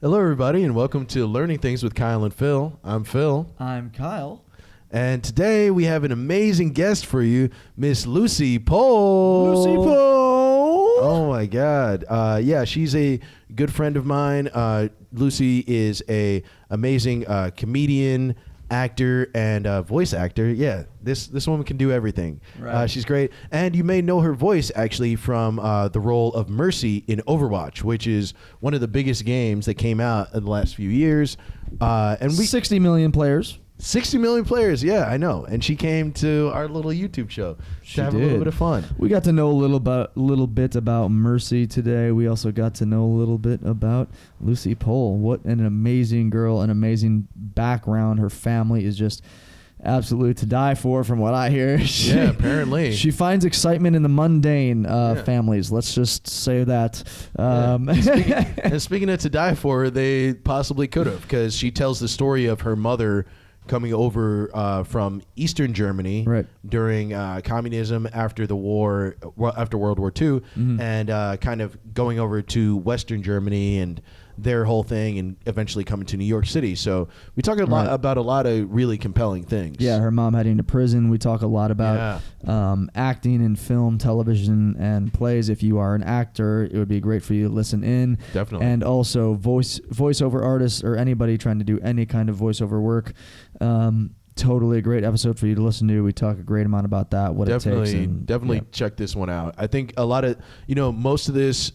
Hello, everybody, and welcome to Learning Things with Kyle and Phil. I'm Phil. I'm Kyle. And today we have an amazing guest for you, Miss Lucie Pohl. Lucie Pohl. Oh, my God. She's a good friend of mine. Lucie is a amazing comedian, actor, and voice actor. Yeah, this woman can do everything. Right. She's great. And you may know her voice, actually, from the role of Mercy in Overwatch, which is one of the biggest games that came out in the last few years. And 60 million players. 60 million players, yeah, I know. And she came to our little YouTube show to have a little bit of fun. We got to know a little bit about Mercy today. We also got to know a little bit about Lucie Pohl. What an amazing girl, an amazing background. Her family is just absolutely to die for, from what I hear. Yeah, apparently. She finds excitement in the mundane families. Let's just say that. And speaking of to die for, they possibly could have, because she tells the story of her mother coming over from Eastern Germany during communism after the war, after World War II, and kind of going over to Western Germany and their whole thing, and eventually coming to New York City. So we talk a lot about a lot of really compelling things. Yeah, her mom heading to prison. We talk a lot about acting in film, television, and plays. If you are an actor, it would be great for you to listen in. Definitely. And also voiceover artists or anybody trying to do any kind of voiceover work. Totally a great episode for you to listen to. We talk a great amount about that, what it takes. Definitely check this one out. I think a lot of, most of this,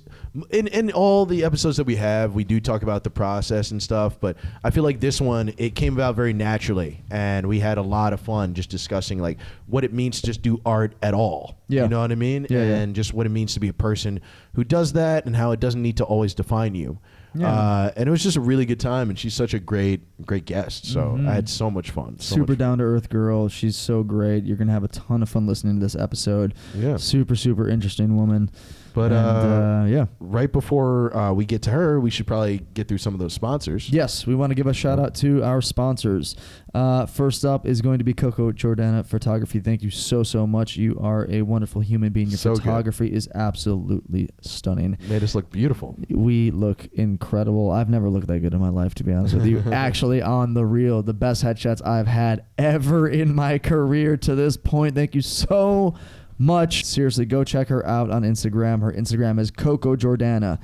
in all the episodes that we have, we do talk about the process and stuff, but I feel like this one, it came about very naturally, and we had a lot of fun just discussing like what it means to just do art at all. Yeah. You know what I mean? Yeah, and just what it means to be a person who does that, and how it doesn't need to always define you. Yeah. And it was just a really good time, and she's such a great guest. So I had so much fun. Super down to earth girl. She's so great. You're gonna have a ton of fun listening to this episode. Yeah. Super interesting woman. But and, right before we get to her, we should probably get through some of those sponsors. Yes, we want to give a shout out to our sponsors. First up is going to be Coco Jordana Photography. Thank you so much. You are a wonderful human being. Your photography is absolutely stunning. Made us look beautiful. We look incredible. I've never looked that good in my life, to be honest with you. Actually, on the real, the best headshots I've had ever in my career to this point. Thank you so much. Seriously, go check her out on Instagram. Her Instagram is Coco Jordana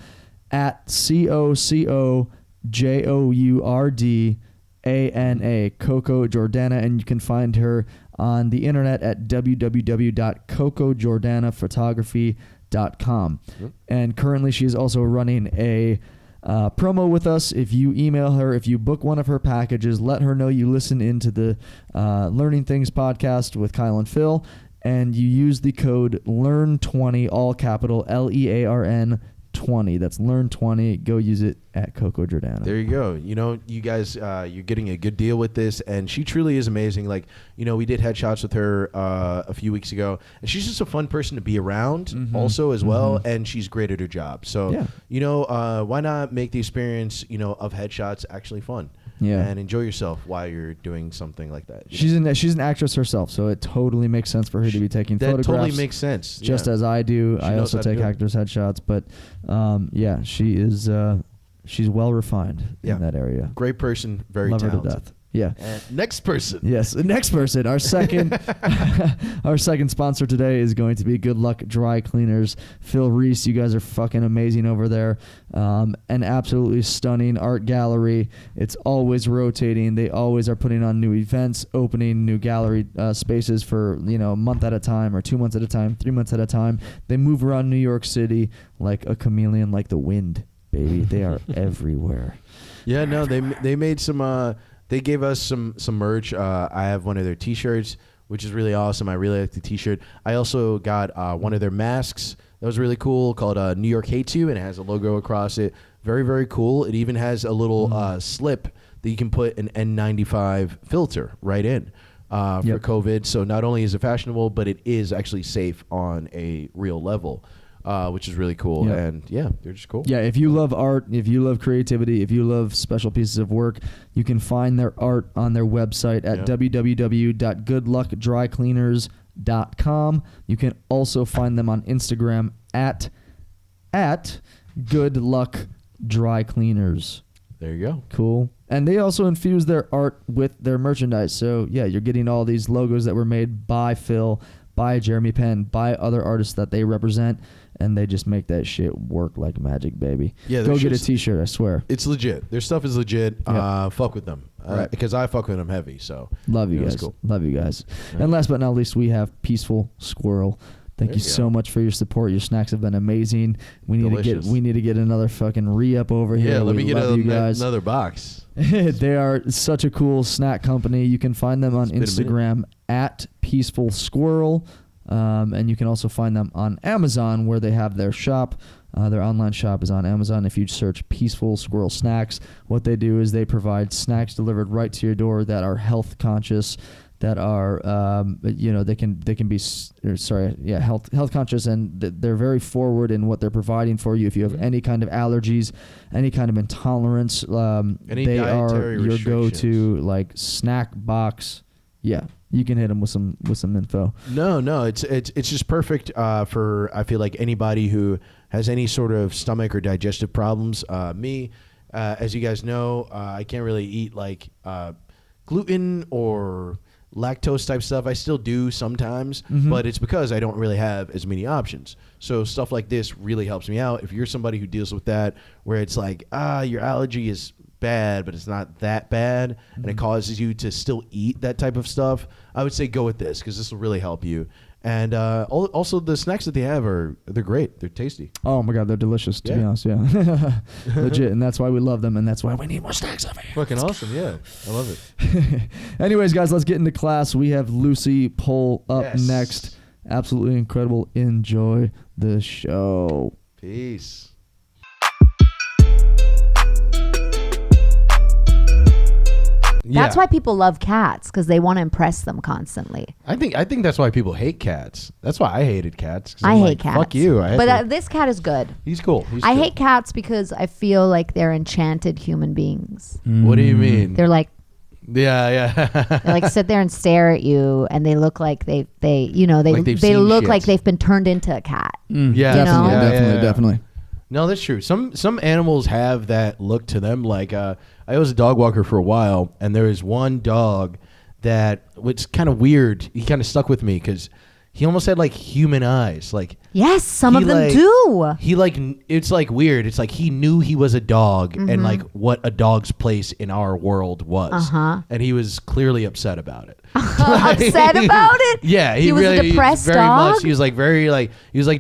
at COCOJOURDANA, Coco Jordana, and you can find her on the internet at www.cocojordanaphotography.com. And currently she is also running a promo with us. If you email her, if you book one of her packages, let her know you listen into the Learning Things podcast with Kyle and Phil, and you use the code LEARN20, all capital LEARN 20. That's Learn 20. Go use it at Coco Jordana. There you go. You guys, you're getting a good deal with this, and she truly is amazing. Like, we did headshots with her a few weeks ago, and she's just a fun person to be around also as well, and she's great at her job. So, why not make the experience, of headshots actually fun? Yeah, and enjoy yourself while you're doing something like that. She's an actress herself, so it totally makes sense for her to be taking photographs. That totally makes sense. Just as I do. I also take actors' headshots, but she is she's well refined in that area. Great person, very talented. Love her to death. Yeah. And next person. Yes, next person. Our second our second sponsor today is going to be Good Luck Dry Cleaners. Phil Reese, you guys are fucking amazing over there. An absolutely stunning art gallery. It's always rotating. They always are putting on new events, opening new gallery spaces for, a month at a time or 2 months at a time, 3 months at a time. They move around New York City like a chameleon, like the wind, baby. They are everywhere. Yeah, no, they made some they gave us some merch. I have one of their T-shirts, which is really awesome. I really like the T-shirt. I also got one of their masks that was really cool, called New York Hates You, and it has a logo across it. Very, very cool. It even has a little slip that you can put an N95 filter right in for COVID. So not only is it fashionable, but it is actually safe on a real level. Which is really cool. Yep. And they're just cool. Yeah, if you love art, if you love creativity, if you love special pieces of work, you can find their art on their website at www.goodluckdrycleaners.com. You can also find them on Instagram at Good Luck Dry Cleaners. There you go. Cool. And they also infuse their art with their merchandise. So, yeah, you're getting all these logos that were made by Phil, by Jeremy Penn, by other artists that they represent, and they just make that shit work like magic, baby. Yeah, go get a t-shirt, I swear. It's legit. Their stuff is legit. Yeah. Fuck with them. Right. Because I fuck with them heavy. So love you guys. Cool. Love you guys. Right. And last but not least, we have Peaceful Squirrel. Thank you so much for your support. Your snacks have been amazing. We need to get another fucking re-up over here. Yeah, let me get another box. They are such a cool snack company. You can find them on Instagram at Peaceful Squirrel. And you can also find them on Amazon, where they have their shop. Their online shop is on Amazon. If you search Peaceful Squirrel Snacks, what they do is they provide snacks delivered right to your door that are health conscious, that are they can be health conscious, and they're very forward in what they're providing for you. If you have any kind of allergies, any kind of intolerance, they are your go-to like snack box. Yeah. You can hit them with some info. No, it's just perfect for, I feel like, anybody who has any sort of stomach or digestive problems. Me, as you guys know, I can't really eat like gluten or lactose type stuff. I still do sometimes, but it's because I don't really have as many options. So stuff like this really helps me out. If you're somebody who deals with that, where it's like, your allergy is bad, but it's not that bad, and it causes you to still eat that type of stuff, I would say go with this, because this will really help you. And also the snacks that they have they're great. They're tasty. Oh my God, they're delicious, to be honest. Yeah. Legit. And that's why we love them, and that's why we need more snacks over here. Fucking awesome. Yeah. I love it. Anyways, guys, let's get into class. We have Lucie Pohl up next. Absolutely incredible. Enjoy the show. Peace. That's why people love cats, because they want to impress them constantly. I think that's why people hate cats. That's why I hated cats. I hate cats. Fuck you. But this cat is good. He's cool. I hate cats because I feel like they're enchanted human beings. What do you mean? They're like, yeah. they like sit there and stare at you, and they look like they look like they've been turned into a cat. Yeah, definitely. No, that's true. Some animals have that look to them. Like I was a dog walker for a while, and there was one dog that was kind of weird. He kind of stuck with me because he almost had like human eyes. Like yes, some of them do. It's like weird. It's like he knew he was a dog and like what a dog's place in our world was, and he was clearly upset about it. Upset about it? Yeah, he was a depressed dog. He was like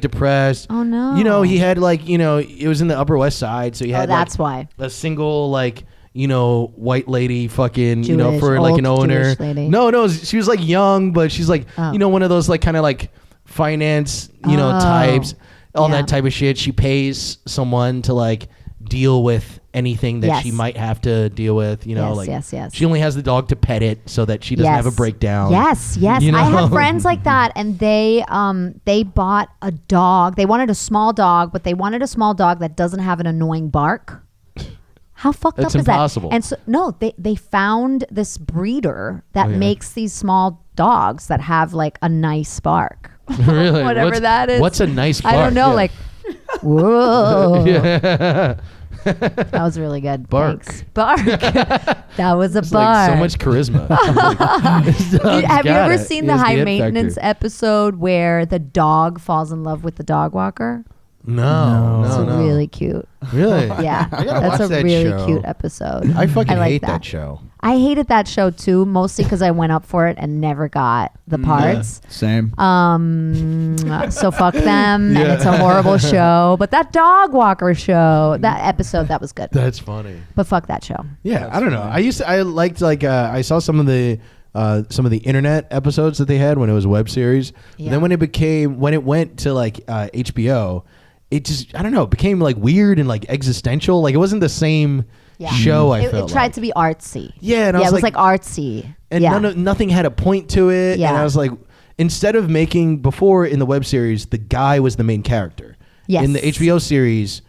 depressed. Oh no! He had it was in the Upper West Side, so he had that's why a single white lady fucking Jewish, for like an owner. No, she was like young, but she's like one of those like kind of like finance types, that type of shit. She pays someone to like deal with anything that she might have to deal with, yes. She only has the dog to pet it so that she doesn't have a breakdown. Yes. I have friends like that, and they bought a dog. They wanted a small dog, but they wanted a small dog that doesn't have an annoying bark. How fucked up is impossible. that? And so they found this breeder that makes these small dogs that have like a nice bark. Really? Whatever that is. What's a nice bark? I don't know, Yeah. like whoa. Yeah. That was really good. Bark. Thanks. Bark. That was a It's bark. like so much charisma. Have you ever seen the high maintenance episode where the dog falls in love with the dog walker? No. It's really cute. Really? Yeah. I gotta That's watch a that really show. cute episode. I fucking like hate that show. I hated that show too, mostly because I went up for it and never got the parts. Same. So fuck them, and it's a horrible show. But that dog walker show, that episode, that was good. That's funny. But fuck that show. Yeah, I don't know. I liked I saw some of the internet episodes that they had when it was a web series. Yeah. Then when it went to like HBO, it just, I don't know, it became like weird and like existential. Like it wasn't the same show. It tried to be artsy. Yeah, and it was like artsy. And nothing had a point to it. Yeah. And I was like, instead of before in the web series, the guy was the main character. Yes. In the HBO series,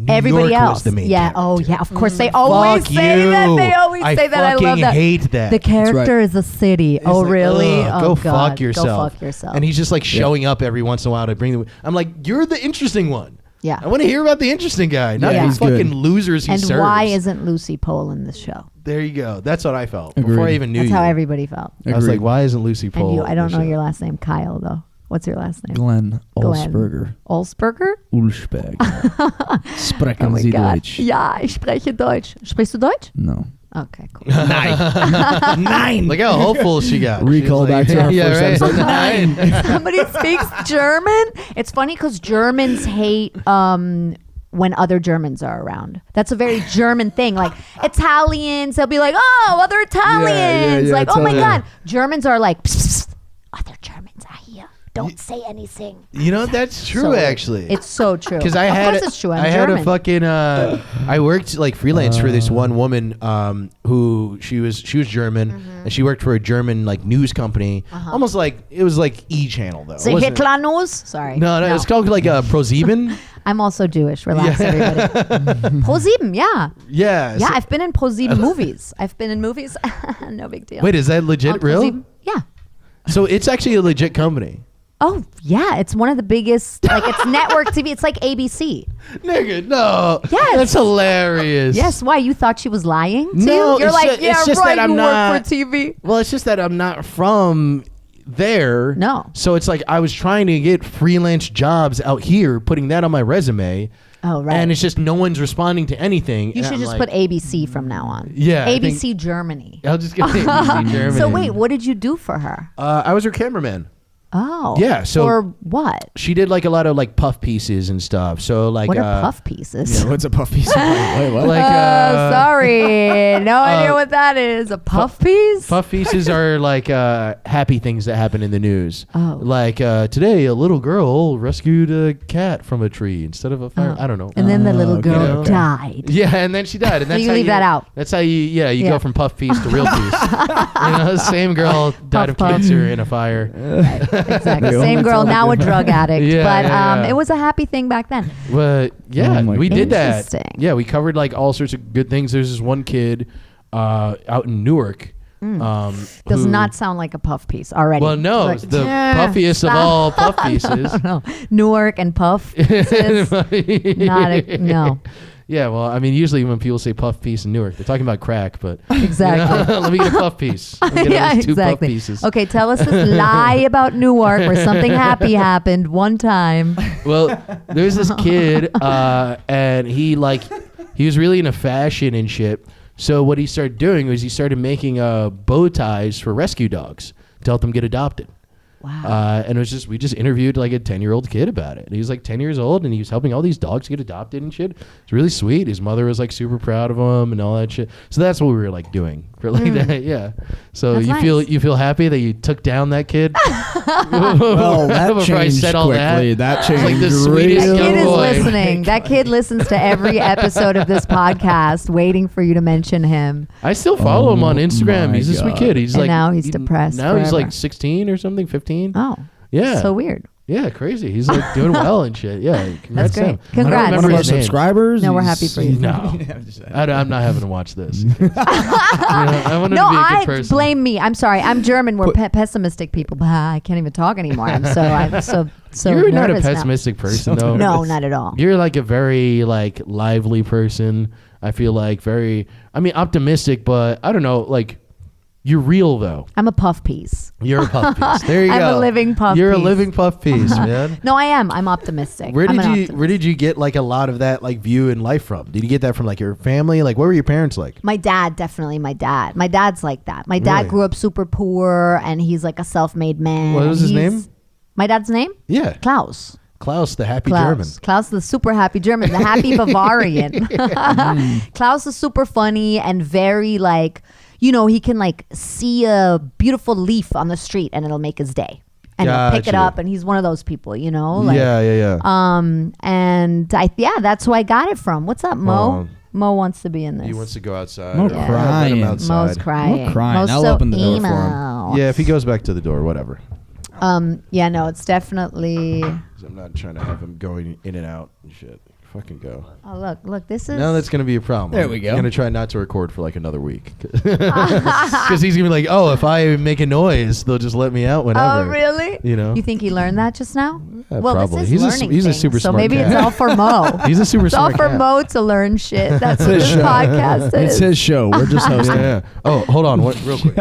Everybody York else was the main yeah. character. Oh yeah. Of course they always Fuck say you. that. They always say that. I love fucking that. hate that. The character is a city. It's Oh like, really? ugh, Oh go God. fuck yourself. Go fuck yourself. And he's just like showing up every once in a while to bring I'm like, you're the interesting one. Yeah. I want to hear about the interesting guy, not Yeah. the He's fucking good. losers he And serves. why isn't Lucie Pohl in this show? There you go. That's what I felt Agreed. before I even knew That's you. how everybody felt. I was Agreed. like, why isn't Lucie Pohl? And you, I don't in the know show? your last name, Kyle, though. What's your last name? Glenn Glenn. Olsberger. Olsberger? Ulsberg. Sprechen Oh my Sie God. Deutsch? Ja, ich spreche Deutsch. Sprichst du Deutsch? No. Okay, cool. Nine. Look how hopeful she got. Recall She was back to our yeah, first right. episode. Nine. Somebody speaks German. It's funny because Germans hate when other Germans are around. That's a very German thing. Like Italians, they'll be like, "Oh, other Italians!" yeah, like, "Oh my totally. God!" Germans are like, psst, psst, "Other Germans are here. Don't say anything." You know, that's true, So actually. It's so true. Because I of had, course it's true. I'm I had German. a fucking, I worked like freelance for this one woman, who she was German, and she worked for a German like news company, almost like it was like E-channel though. It Say wasn't- Hitler news? Sorry. No, it's called like ProSieben. I'm also Jewish. Relax, everybody. ProSieben, yeah. Yeah. Yeah, so- I've been in ProSieben movies. I've been in movies. No big deal. wait, is that legit On real? ProSieben? Yeah. So it's actually a legit company. Oh, yeah. It's one of the biggest, like it's network TV. It's like ABC. Nigga, no. Yes. That's hilarious. Yes. Why? You thought she was lying to No, you? You're it's like, just- yeah, it's just right, that I'm you not- work for TV. Well, it's just that I'm not from there. No. So it's like I was trying to get freelance jobs out here, putting that on my resume. Oh, right. And it's just no one's responding to anything. You and should I'm just like, put ABC from now on. Yeah, I ABC think- Germany. I'll just get ABC Germany. So wait, what did you do for her? I was her cameraman. Oh. Yeah, so- For what? She did like a lot of like puff pieces and stuff. So like What are puff pieces? Yeah, what's a puff piece? Wait, what? like sorry. No idea what that is. A puff piece? puff pieces are like happy things that happen in the news. Oh. Like today, a little girl rescued a cat from a tree instead of a fire. I don't know. And then the little okay, girl okay. died. Yeah, and then she died. And that's you how leave that out. That's how you Yeah. go from puff piece to real piece. Same girl died of puff. cancer in a fire. Exactly. They Same only girl, tell now a the- drug addict. Yeah, but yeah. it was a happy thing back then. But yeah, Oh my we did that. Interesting. Yeah, we covered like all sorts of good things. There's this one kid out in Newark. Does who- not sound like a puff piece already. Well, no, Like, it's the "Yeah, puffiest of stop." all puff pieces. No, Newark and puff pieces. Not a, no. Yeah, well, I mean, usually when people say puff piece in Newark, they're talking about crack, but Exactly. let me get a puff piece. Let me get at Yeah, least two exactly. puff pieces. Okay, tell us this lie about Newark where something happy happened one time. Well, there's this kid, and he was really into fashion and shit. So what he started doing was he started making bow ties for rescue dogs to help them get adopted. Wow. And it was we just interviewed like a 10-year-old kid about it. And he was like 10 years old and he was helping all these dogs get adopted and shit. It's really sweet. His mother was like super proud of him and all that shit. So that's what we were like doing for like that. Yeah. So That's you feel happy that you took down that kid? Well, that Before I changed said all quickly. That changed like the real sweetest That kid is boy. listening. That kid listens to every episode of this podcast, waiting for you to mention him. I still follow him on Instagram. my He's a sweet God. kid. He's And like now he's depressed Now he's forever. like 16 or something, 15. Oh, Yeah. so weird. Yeah, crazy. He's like doing well and shit. Yeah, congrats to great. him. I Congrats. don't One remember of our his name. subscribers. No, we're he's- happy for you. No, I'm not having to watch this. I want him No, to be a good I person. blame me. I'm sorry. I'm German. We're pessimistic people. Bah, I can't even talk anymore. I'm so You're not a nervous now. pessimistic person, though. No, not at all. You're like a very like lively person. I feel like optimistic, but I don't know, like you're real though. I'm a puff piece. You're a puff piece. There you I'm go. a living puff You're piece. a living puff piece, man. No, I am. I'm optimistic. Where I'm did an you optimist. get like a lot of that like view in life from? Did you get that from like your family? Like what were your parents like? My dad, definitely my dad. My dad's like that. My dad Really? grew up super poor and he's like a self-made man. What was his He's- name? My dad's name? Yeah. Klaus. Klaus, the happy German. Klaus, the super happy German, the happy Bavarian. Klaus is super funny and very like, he can like see a beautiful leaf on the street and it'll make his day. And he'll pick it Gotcha. up and he's one of those people, Like, yeah. and that's who I got it from. What's up, Mo? Mo wants to be in this. He wants to go outside. Mo or- crying. let him Mo's outside. crying. crying. Mo's I'll so open the door for him. emo. Yeah, if he goes back to the door, whatever. Yeah, no, it's definitely. 'Cause I'm not trying to have him going in and out and shit. Fucking go. Oh, look, this is. Now that's going to be a problem. There we go. I'm going to try not to record for like another week. Because he's going to be like, oh, if I make a noise, they'll just let me out whenever. Oh, really? You know? You think he learned that just now? Well, probably. this is He's a learning super things, so smart maybe cat. it's all for Mo. He's a super It's all smart for cat. Mo to learn shit. That's what his this show. podcast It's is. his show. We're just hosting. Yeah. Oh, hold on. Real quick.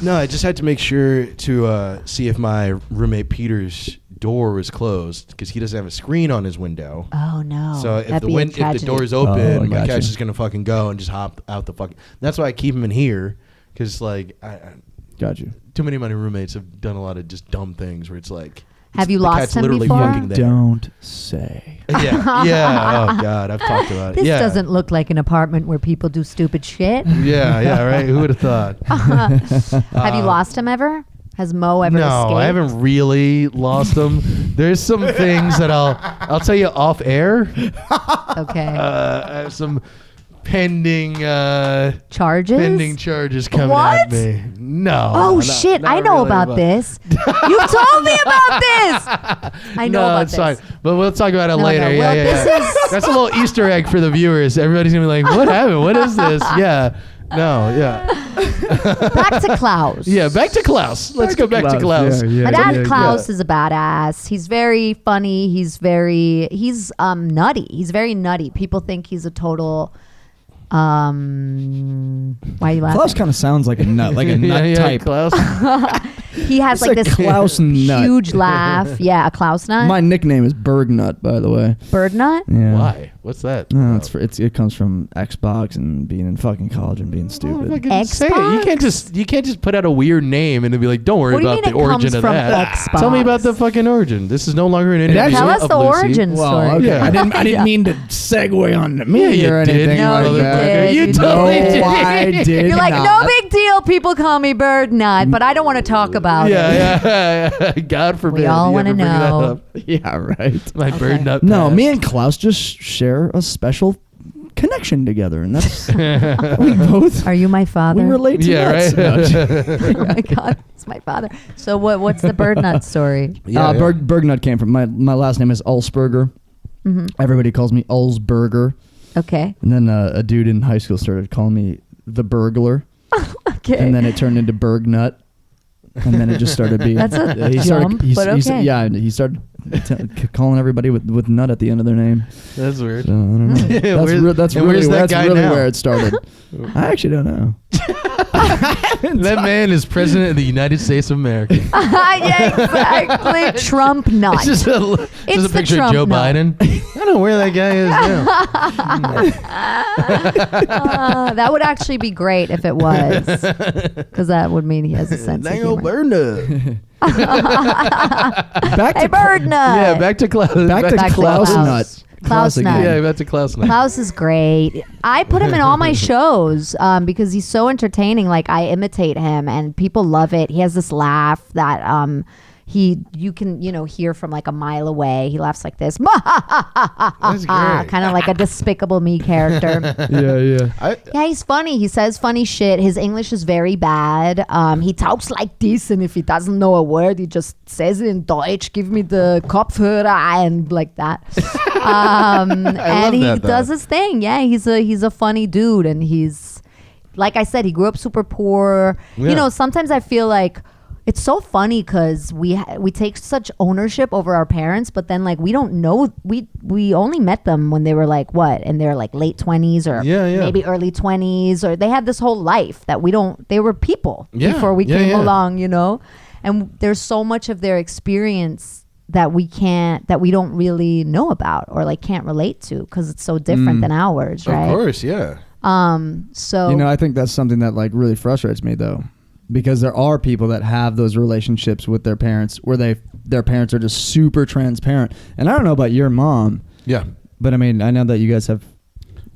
No, I just had to make sure to see if my roommate Peter's door was closed because he doesn't have a screen on his window. Oh no! So if That'd the be a if the tragedy. door is open, Oh, my gotcha. cat's just gonna fucking go and just hop out the fucking. That's why I keep him in here because like Got you. too many of my roommates have done a lot of just dumb things where it's like. Have you the lost cat's him literally before? fucking there. Don't say. Yeah. Oh god, I've talked about it. This Yeah. doesn't look like an apartment where people do stupid shit. Yeah. Right. Who would have thought? Have you lost him ever? Has Mo ever No, escaped? I haven't really lost them. There's some things that I'll tell you off air. Okay. I have some pending Charges? charges coming What? at me. No. Oh not- shit! not I know really, about but- this. You told me about this. I know no, about it's this. fine. But we'll talk about it No, later. no, Yeah, well, yeah, this yeah. is- That's a little Easter egg for the viewers. Everybody's gonna be like, "What happened? What is this?" Yeah. No. Yeah. Back to Klaus. Yeah. Back to Klaus. Let's go back to Klaus. My dad Klaus is a badass. He's very funny. He's nutty. He's very nutty. People think he's a total. Why are you laughing? Klaus kind of sounds like a nut, like a nut type. Klaus. He has It's like a this Klaus nut. huge laugh. Yeah, a Klaus nut. My nickname is Berg Nut, by the way. Bird nut. Yeah. Why? What's that? No, it comes from Xbox and being in fucking college and being stupid. Fucking say it. Xbox? You can't just put out a weird name and then be like, don't worry What do you about mean the it origin comes of from that. Xbox? Tell me about the fucking origin. This is no longer an interview. actually- Tell us of the Lucy. origin story. okay. Yeah. I didn't Yeah. mean to segue on to me Yeah, you or did. anything No, like you that. did. You You totally did. did. I did. You're like, not. no big deal. People call me Bird Nut, but I don't want to talk about it. Yeah. God forbid. We all you wanna ever bring that know. up. Yeah, right. My Okay. bird nut. No, past. me and Klaus just share a special connection together, and that's we both Are you my father? we relate to Yeah, nuts. right. Oh my God, it's my father. So what's the Bird Nut story? Yeah, yeah. Berg Nut came from my last name is Ulsberger. Mhm. Everybody calls me Ulsberger, Okay. and then a dude in high school started calling me the Burglar, Okay. and then it turned into Berg Nut, and then it just started being. That's a he jump, but okay. yeah, he started calling everybody with nut at the end of their name. That's weird. So, I don't know. That's Where's- that's and really, where's that that's guy really now? where it started. I actually don't know. That man is president of the United States of America. Yeah, exactly. Trump Nut. It's just a It's the picture of Trump Joe nut. Biden. I don't know where that guy is now. That would actually be great if it was, because that would mean he has a sense of Dang old humor. bird nut. Back Hey, to Bird Nut. Yeah, back to Klaus. back to Back to Klaus Klaus. Nut. Klaus again. Nut. Yeah, back to Klaus. Nut. Klaus is great. I put him in all my shows because he's so entertaining. Like I imitate him, and people love it. He has this laugh that you can hear from like a mile away. He laughs like this, That's great. kind of like a Despicable Me character. Yeah. Yeah, he's funny. He says funny shit. His English is very bad. He talks like this, and if he doesn't know a word, he just says it in Deutsch. Give me the Kopfhörer and like that. And love he that, though. does his thing. Yeah, he's a funny dude, and he's like I said, he grew up super poor. Yeah. Sometimes I feel like. It's so funny because we take such ownership over our parents, but then like we don't know we only met them when they were like what in their like late 20s or maybe early 20s, or they had this whole life that we don't. They were people before we came along, and there's so much of their experience that we don't really know about or like can't relate to because it's so different than ours, right? Of course, yeah. So I think that's something that like really frustrates me though, because there are people that have those relationships with their parents where their parents are just super transparent. And I don't know about your mom, Yeah. but I mean, I know that you guys have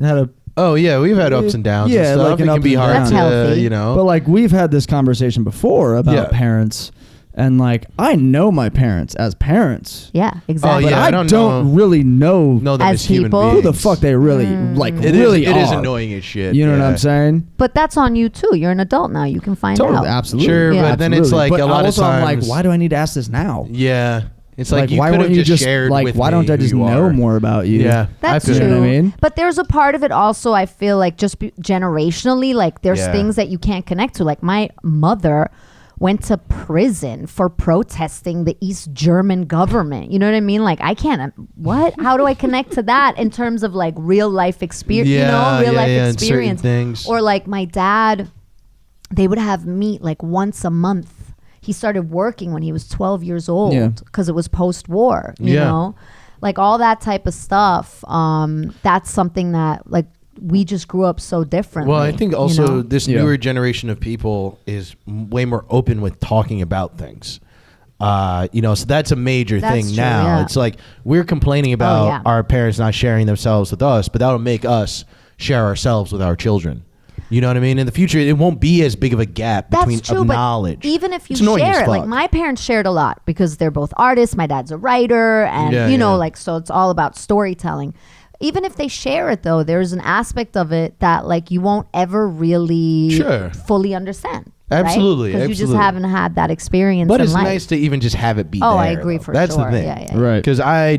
had a. Oh yeah, we've had ups and downs. Yeah, and stuff. like an it can ups be and hard downs. to, That's healthy. But like we've had this conversation before about Yeah. parents, and like I know my parents as parents, yeah, exactly. but yeah, I I don't, don't really know them As as human people? beings. who the fuck they really like. It really is, it is are. annoying as shit. You know what yeah. I'm saying? But that's on you too. You're an adult now. You can find Totally, out. absolutely. Sure, Yeah. but then it's Absolutely. like But a lot of also I'm like, times. why do I need to ask this now? Yeah. It's like you why could won't have you just shared like with why me don't I who just you know are. more about you? Yeah, That's I feel true. You know what I mean? But there's a part of it also, I feel like just generationally, like there's Yeah. things that you can't connect to. Like my mother went to prison for protesting the East German government. You know what I mean? Like I can't, what? How do I connect to that in terms of like real life experience, real life and certain experience? things. Or like my dad, they would have meat like once a month. He started working when he was 12 years old Yeah. because it was post-war, you Yeah. know? Like all that type of stuff. That's something that like we just grew up so differently. Well, I think you also know? this Yeah. newer generation of people is way more open with talking about things. So that's a major That's thing true, now. yeah. It's like we're complaining about yeah. our parents not sharing themselves with us, but that'll make us share ourselves with our children. You know what I mean? In the future, it won't be as big of a gap between That's true, of but knowledge. even if you It's annoying as share it, like fuck. my parents shared a lot because they're both artists. My dad's a writer, and Yeah, you know, yeah. like so it's all about storytelling. Even if they share it, though, there's an aspect of it that like you won't ever really Sure. fully understand. Absolutely, because you just absolutely. haven't had that experience. But in it's life. nice to even just have it be Oh, there. I agree though. for That's sure. the thing. Yeah, yeah. Right. Because I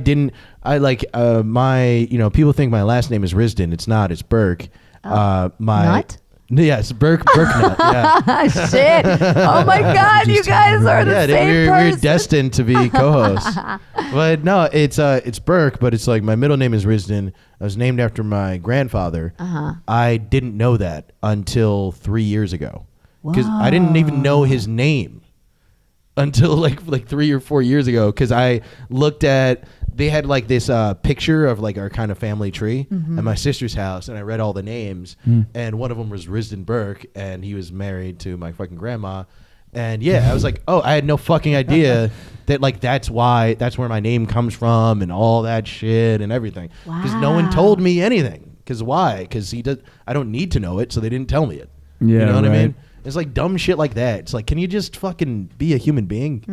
like my, people think my last name is Risden. It's not. It's Burke. My Nut? Yeah, it's Burke Nut. Yeah. Shit! Oh my God, you guys are the same we're person. destined to be co-hosts. But no, it's Burke. But it's like my middle name is Risden. I was named after my grandfather. I didn't know that until 3 years ago because I didn't even know his name until like 3 or 4 years ago because I looked at. They had like this picture of like our kind of family tree at my sister's house, and I read all the names, and one of them was Risden Burke, and he was married to my fucking grandma, and yeah, I was like, oh, I had no fucking idea that like that's where my name comes from and all that shit and everything, because no one told me anything. Because why? Because I don't need to know it, so they didn't tell me it. Yeah, you know what I right. mean? It's like dumb shit like that. It's like, can you just fucking be a human being?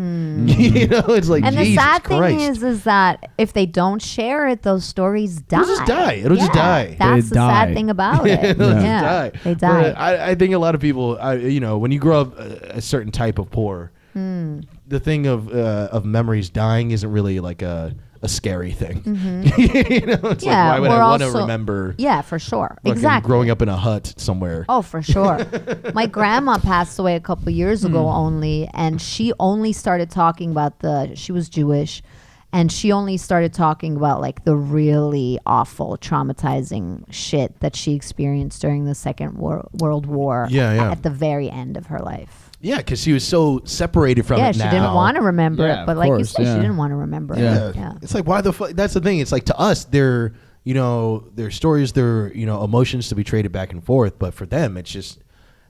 It's like, And Jesus the sad Christ. thing is that if they don't share it, those stories die. It'll just die. It'll just die. That's They the die. sad thing about it. It'll just Yeah, die. they die. But I think a lot of people, when you grow up a certain type of poor, the thing of memories dying isn't really like a scary thing. It's like, why would we're I want to also- remember Yeah, for sure. fucking Exactly. growing up in a hut somewhere? Oh, for sure. My grandma passed away a couple years ago only, and she only started talking about she was Jewish, and she only started talking about like the really awful, traumatizing shit that she experienced during the Second World War. Yeah, yeah. At the very end of her life. Yeah, because she was so separated from Yeah, it she now. didn't want to remember Yeah, it, but of like you course, said, yeah. she didn't want to remember Yeah. it. Yeah. It's like, why the fuck? That's the thing. It's like, to us, they're, their stories, their, emotions to be traded back and forth. But for them, it's just,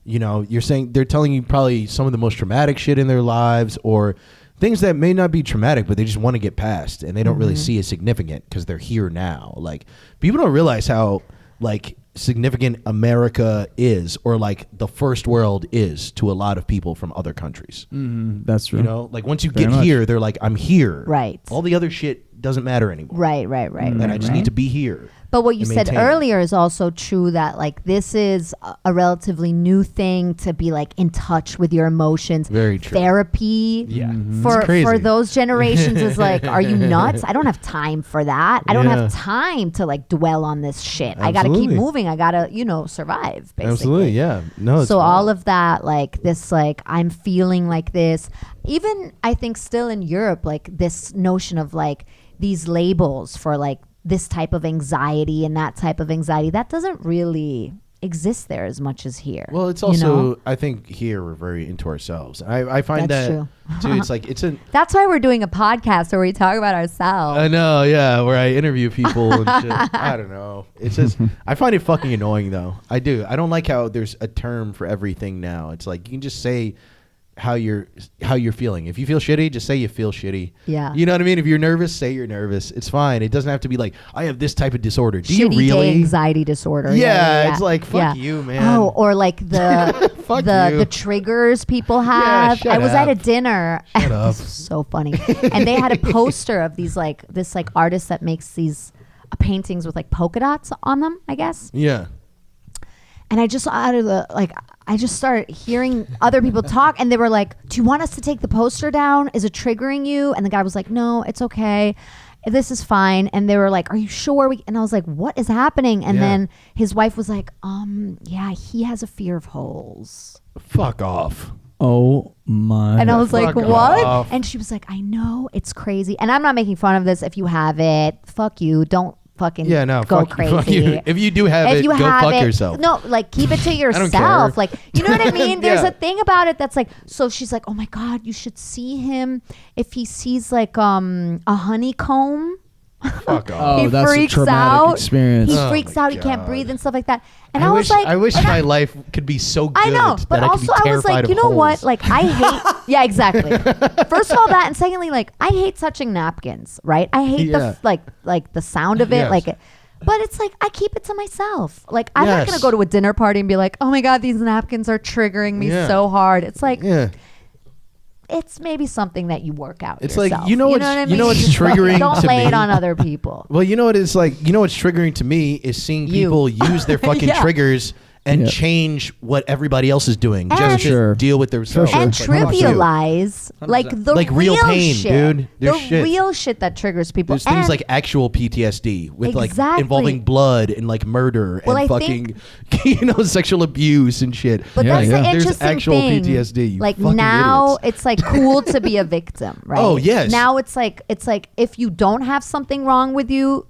you're saying they're telling you probably some of the most traumatic shit in their lives, or things that may not be traumatic, but they just want to get past, and they don't really see as significant because they're here now. Like, people don't realize how, like, significant America is, or like the first world is, to a lot of people from other countries. That's true. Like once you Very get much. here, they're like, I'm here. Right. All the other shit doesn't matter anymore. Right. And I just need to be here. But what you and said maintain. earlier is also true, that like this is a relatively new thing to be like in touch with your emotions. Very true. Therapy. Yeah. For It's crazy. for those generations is like, are you nuts? I don't have time for that. I don't Yeah. have time to like dwell on this shit. I gotta keep Absolutely. moving. I gotta, survive, basically. Absolutely, yeah. No, it's So all wild. of that, like this, like I'm feeling like this. Even I think still in Europe, like this notion of like these labels for like this type of anxiety and that type of anxiety, that doesn't really exist there as much as here. Well, it's you also, know? I think here we're very into ourselves. I find That's that true. too. It's like, That's why we're doing a podcast where we talk about ourselves. I know, yeah, where I interview people and shit. I don't know. It's just, I find it fucking annoying though. I do. I don't like how there's a term for everything now. It's like, you can just say how you're feeling. If you feel shitty, just say you feel shitty. Yeah. You know what I mean? If you're nervous, say you're nervous. It's fine. It doesn't have to be like, I have this type of disorder. Do Shitty you really? day anxiety disorder. Yeah, it's like, fuck you, man. Oh, or like the Fuck you. the triggers people have. shut I was at a up. dinner. Shut up. This was so funny. And they had a poster of these like this like artist that makes these paintings with like polka dots on them, I guess. Yeah. And I just I just started hearing other people talk, and they were like, do you want us to take the poster down? Is it triggering you? And the guy was like, no, it's okay. This is fine. And they were like, are you sure? And I was like, what is happening? And then his wife was like, yeah, he has a fear of holes. Fuck off. Oh my. And I was like, Fuck what? off. And she was like, I know, it's crazy. And I'm not making fun of this. If you have it, fuck you. Don't fucking go fuck crazy. you. If you do have it, go fuck yourself. No, like keep it to yourself. care. Like, you know what I mean? There's Yeah. a thing about it that's like, so she's like, oh my God, you should see him if he sees like a honeycomb. Fuck off. He that's a freaks traumatic out. experience. He Oh freaks my out. He can't God. breathe and stuff like that. And I wish was like, I wish and my life could be so good I know, but that I could also be I was terrified like, of you know what? holes. Like, I hate. Yeah, exactly. First of all, that, and secondly, like, I hate touching napkins. Right? I hate Yeah. like the sound of it. Yes. Like, but it's like I keep it to myself. Like, I'm not Yes. gonna go to a dinner party and be like, oh my God, these napkins are triggering me Yeah. so hard. It's like. Yeah. It's maybe something that you work out. It's yourself. like, you know what what's- I you know mean? what's triggering Don't to lay it me? on other people. Well, you know what it's like. You know what's triggering to me is seeing You. people use their fucking Yeah. triggers and Yeah. change what everybody else is doing And- just to Sure. deal with themselves. sure. And It's like, fuck you. trivialize like the Like real pain, shit, dude. There's the shit. real shit that triggers people. There's things And like actual PTSD with Exactly. like involving blood and like murder Well, and I fucking sexual abuse and shit. But Yeah, that's yeah. the There's interesting actual thing. PTSD, you Like fucking now, idiots. it's like cool to be a victim, right? Oh, yes. Now it's like if you don't have something wrong with you,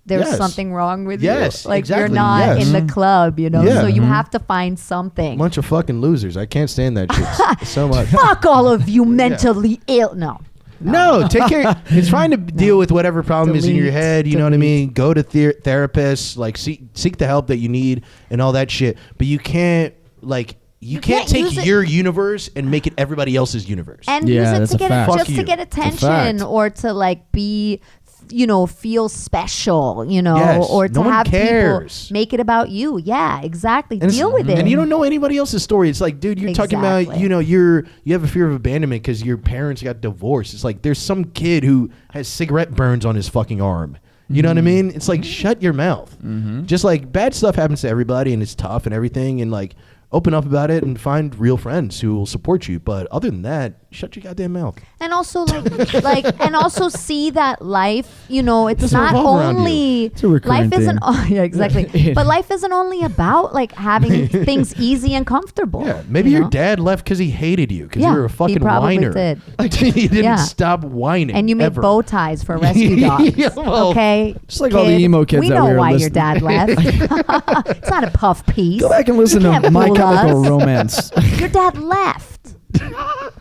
there's Yes. something wrong with Yes, you. Like you're exactly, not yes. in the club, you know. Yeah. So you have to find something. Bunch of fucking losers. I can't stand that shit so much. Fuck all of you mentally ill. No. No, take care. It's trying to deal with whatever problem is in your Delete, head. You know what I delete. mean? Go to therapists, like seek the help that you need and all that shit. But you can't like you can't can't use take it- your universe and make it everybody else's universe. And Yeah, use it that's to a get fact. just Fuck to you. get It's a fact. attention or to like be, you know, feel special, you know, Yes. or to No one have cares. people make it about you. Yeah, exactly. And Deal with it. And you don't know anybody else's story. It's like, dude, you're talking about, Exactly. you know, you have a fear of abandonment because your parents got divorced. It's like there's some kid who has cigarette burns on his fucking arm. You know what I mean? It's like, shut your mouth. Just like bad stuff happens to everybody and it's tough and everything. And like, open up about it and find real friends who will support you. But other than that, shut your goddamn mouth. And also and also see that life, you know, it's Doesn't not revolve around you. only It's a recurring life isn't theme. yeah, exactly. Yeah. But life isn't only about like having things easy and comfortable. Yeah, maybe you your know? dad left because he hated you because Yeah, you were a he fucking probably whiner. did. Like he didn't Yeah. stop whining. And you make ever. bow ties for rescue dogs. Yeah, well, okay? just like all the emo kids We that know we were why your listening- dad left. It's not a puff piece. Go back and listen You to can't My fool Chemical us. Romance. Your dad left.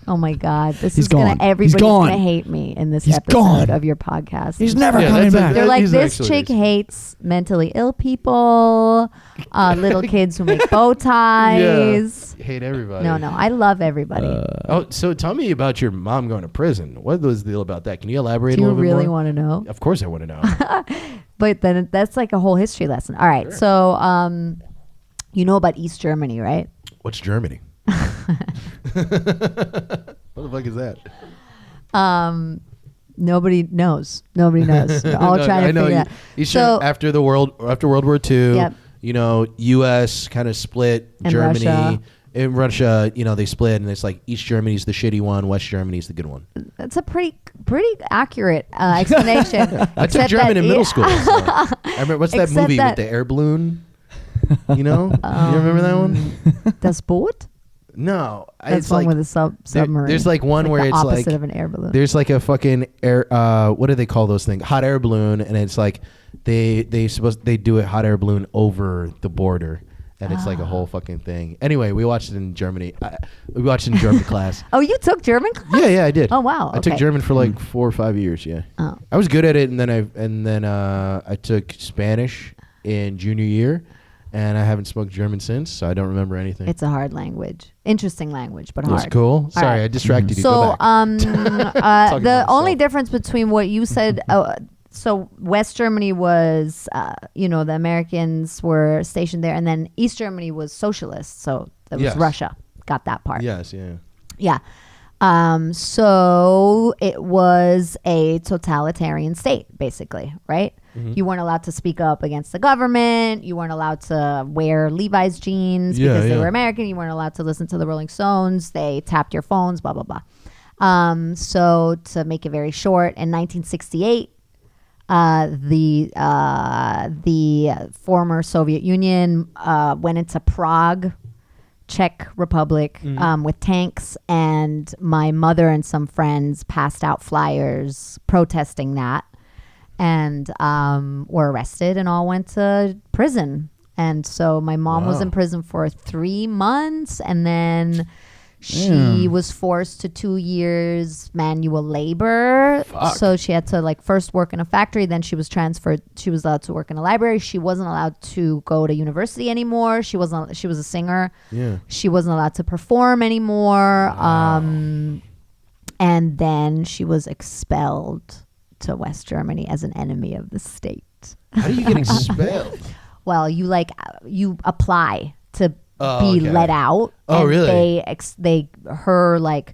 Oh my God. This He's is gonna gone. He's everybody's gone. gonna hate me in this He's episode gone. of your podcast. He's never Yeah, coming that's a- back. They're like, he's this actually chick racist. hates mentally ill people, little kids who make bow ties. Yeah. Hate everybody. No, I love everybody. Oh, so tell me about your mom going to prison. What was the deal about that? Can you elaborate Do a you little bit really more? want to know? Of course I want to know. But then that's like a whole history lesson. All right. Sure. So, you know about East Germany, right? What's Germany? What the fuck is that? Nobody knows. Nobody knows. We're all No, trying I to know figure it out. East So, Germany, after World War II, Yep. you know, U.S. kind of split And Germany. Russia. In Russia, you know, they split, and it's like East Germany's the shitty one, West Germany's the good one. that's a pretty accurate explanation. I took Except German that in middle school. So. I remember what's that Except movie that- with the air balloon? You know, you remember that one? Das Boot? No, That's it's one like with a submarine. there's like one where the it's opposite like of an air balloon. there's like a fucking air. What do they call those things? Hot air balloon, and it's like they do a hot air balloon over the border. And it's like a whole fucking thing. Anyway, we watched it in Germany. We watched it in German class. Oh, you took German class? Yeah, I did. Oh, wow. I took Okay. German for like 4 or 5 years. Yeah, Oh. I was good at it, and then I took Spanish in junior year, and I haven't spoke German since, so I don't remember anything. It's a hard language. Interesting language, but It was hard. cool. Sorry, right. I distracted you. Go So, back. Talking the about only myself. difference between what you said, so West Germany was, you know, the Americans were stationed there, and then East Germany was socialist. So that was Yes. Russia. Got that part. Yes, yeah. Yeah. So it was a totalitarian state, basically, right? You weren't allowed to speak up against the government. You weren't allowed to wear Levi's jeans because they were American. You weren't allowed to listen to the Rolling Stones. They tapped your phones, blah, blah, blah. So to make it very short, in 1968, the former Soviet Union went into Prague, Czech Republic, with tanks, and my mother and some friends passed out flyers protesting that, and were arrested and all went to prison. And so my mom was in prison for 3 months, and then she was forced to 2 years manual labor. So she had to like first work in a factory, then she was transferred. She was allowed to work in a library. She wasn't allowed to go to university anymore. She was a singer. Yeah. She wasn't allowed to perform anymore. And then she was expelled to West Germany as an enemy of the state. How do you get expelled? Well, you apply to be let out. Oh, really? They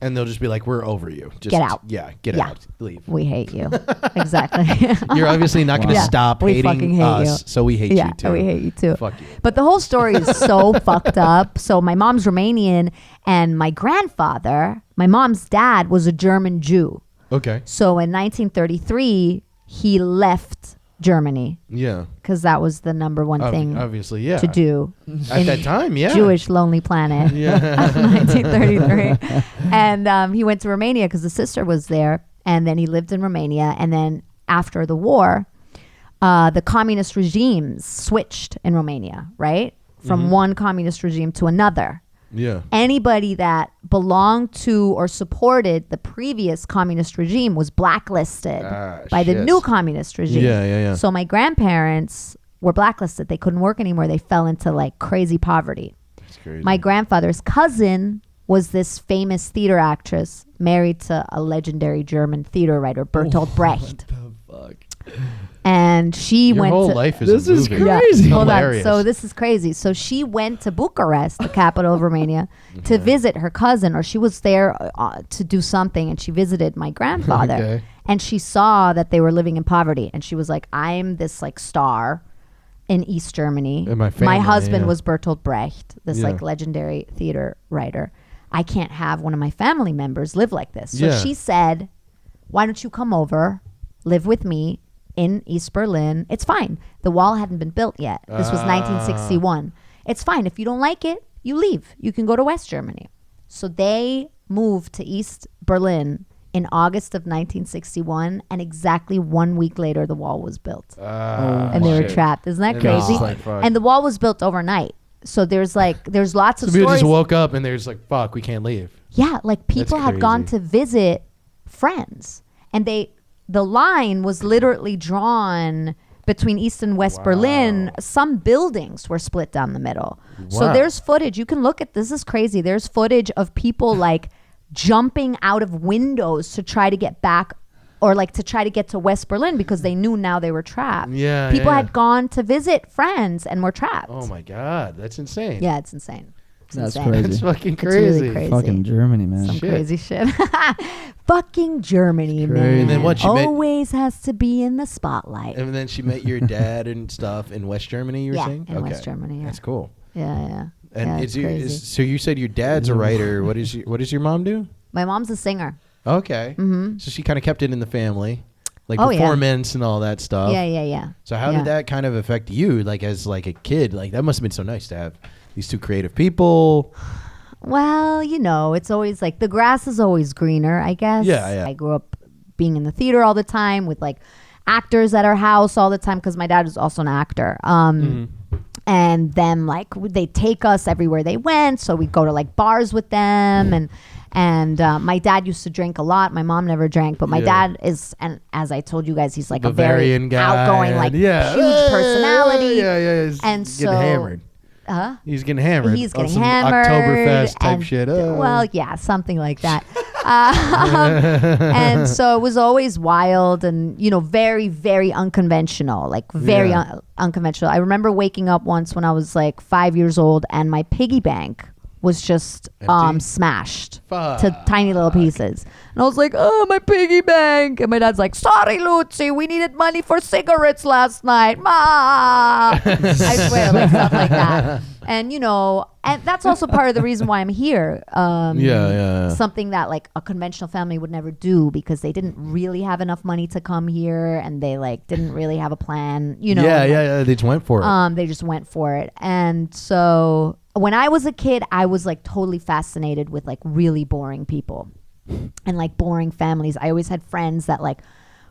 and they'll just be like, we're over you. Just get out. Yeah, get out. Leave. We hate you. Exactly. You're obviously not going to stop we hating fucking hate us, you. so we hate you too. We hate you too. Fuck you. But the whole story is so fucked up. So my mom's Romanian, and my grandfather, my mom's dad, was a German Jew. Okay. So in 1933, he left Germany. Yeah. Because that was the number one thing obviously, to do. At that time, Jewish Lonely Planet. Yeah. 1933. And he went to Romania because the sister was there. And then he lived in Romania. And then after the war, the communist regimes switched in Romania, right? From one communist regime to another. Yeah. Anybody that belonged to or supported the previous communist regime was blacklisted by the new communist regime. Yeah. So my grandparents were blacklisted. They couldn't work anymore. They fell into like crazy poverty. That's crazy. My grandfather's cousin was this famous theater actress married to a legendary German theater writer, Bertolt Brecht. What the fuck? And she went whole to life is this a is movie. crazy. Hold on. So this is crazy. So she went to Bucharest, the capital of Romania, to visit her cousin, or she was there to do something, and she visited my grandfather. Okay. And she saw that they were living in poverty, and she was like, "I'm this like star in East Germany. And my husband was Bertolt Brecht, this like legendary theater writer. I can't have one of my family members live like this." So she said, "Why don't you come over, live with me in East Berlin? It's fine. The wall hadn't been built yet. This was 1961. It's fine. If you don't like it, you leave. You can go to West Germany." So they moved to East Berlin in August of 1961, and exactly 1 week later, the wall was built. And they were trapped. Isn't that crazy? And the wall was built overnight. So there's lots of stories. People just woke up and there's like, fuck, we can't leave. Yeah, like people had gone to visit friends, and the line was literally drawn between East and West Berlin. Some buildings were split down the middle. So there's footage. You can look at this. Is crazy. There's footage of people like jumping out of windows to try to get back, or like to try to get to West Berlin because they knew now they were trapped. Yeah. People had gone to visit friends and were trapped. Oh my God. That's insane. Yeah, it's insane. That's crazy. That's fucking crazy. It's really crazy. Fucking Germany, man. Some crazy shit. Fucking Germany, man. And then what? Always has to be in the spotlight. And then she met your dad and stuff in West Germany, you were saying? In West Germany, yeah. That's cool. Yeah. And so you said your dad's a writer. What does your mom do? My mom's a singer. Okay. Mm-hmm. So she kind of kept it in the family. Like performance and all that stuff. Yeah. So how did that kind of affect you, like as like a kid? Like that must have been so nice to have these two creative people. Well, it's always like the grass is always greener, I guess. Yeah. I grew up being in the theater all the time with like actors at our house all the time because my dad is also an actor. And then like they take us everywhere they went, so we go to like bars with them, and my dad used to drink a lot. My mom never drank, but my dad is, and as I told you guys, he's like Bavarian a very guy, outgoing, like huge personality. Yeah. He's and getting hammered. He's getting hammered. He's getting hammered. Oktoberfest type shit. Well, yeah, something like that. And so it was always wild and, very, very unconventional, like very unconventional. I remember waking up once when I was like 5 years old and my piggy bank was just Empty? smashed Fuck. to tiny little pieces. And I was like, oh, my piggy bank. And my dad's like, sorry, Lucie, we needed money for cigarettes last night. Ma. I swear, like stuff like that. And, you know, and that's also part of the reason why I'm here. Yeah. Something that like a conventional family would never do because they didn't really have enough money to come here and they like didn't really have a plan, you know. Yeah. They just went for it. They just went for it. And so when I was a kid, I was like totally fascinated with like really boring people and like boring families. I always had friends that like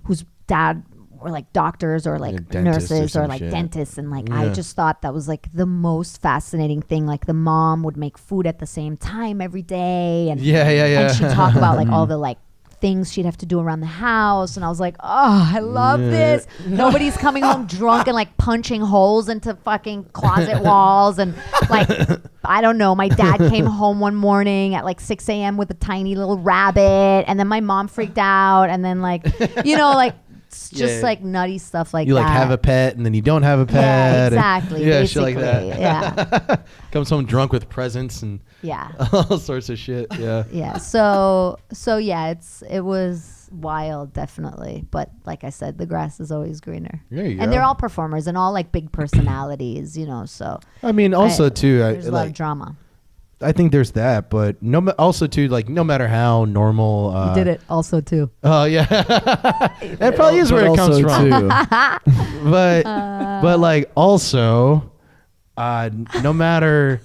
whose dad were like doctors or like nurses or like dentists, and like I just thought that was like the most fascinating thing. Like the mom would make food at the same time every day, and and she'd talk about like all the like things she'd have to do around the house, and I was like, oh, I love this. Nobody's coming home drunk and like punching holes into fucking closet walls, and like I don't know, my dad came home one morning at like 6 a.m. with a tiny little rabbit, and then my mom freaked out, and then like you know, like it's just like nutty stuff like you that. like have a pet and then you don't have a pet. Yeah, exactly. Yeah, shit like that. Yeah. Comes home drunk with presents and all sorts of shit. Yeah. Yeah. So yeah, it was wild, definitely. But like I said, the grass is always greener. There you go. And they're all performers and all like big personalities, you know. So I mean, also too, there's a lot of drama. I think there's that, but also too, like no matter how normal. You did it also too. Oh yeah, that probably is where it comes from. But like also, no matter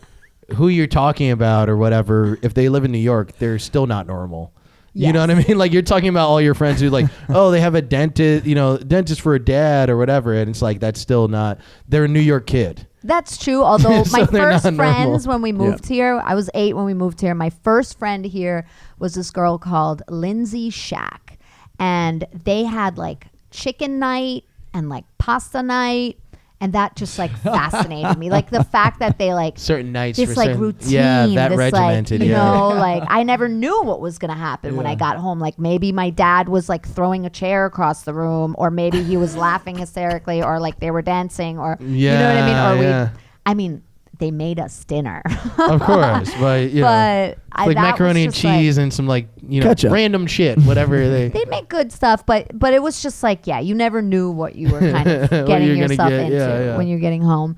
who you're talking about or whatever, if they live in New York, they're still not normal. You know what I mean? Like you're talking about all your friends who like, oh, they have a dentist, you know, dentist for a dad or whatever, and it's like that's still not. They're a New York kid. That's true. Although So my they're first not normal. friends when we moved here, I was 8 when we moved here. My first friend here was this girl called Lindsay Shack. And they had like chicken night and like pasta night. And that just like fascinated me. Like the fact that they like certain nights this for like certain, routine. that this regimented. Like, you know, like I never knew what was going to happen when I got home. Like maybe my dad was like throwing a chair across the room, or maybe he was laughing hysterically, or like they were dancing, or you know what I mean? Or I mean, they made us dinner. Of course, but you know, like macaroni and cheese and some like ketchup. Random shit, whatever they make good stuff, but it was just like you never knew what you were kind of getting yourself into when you're getting home.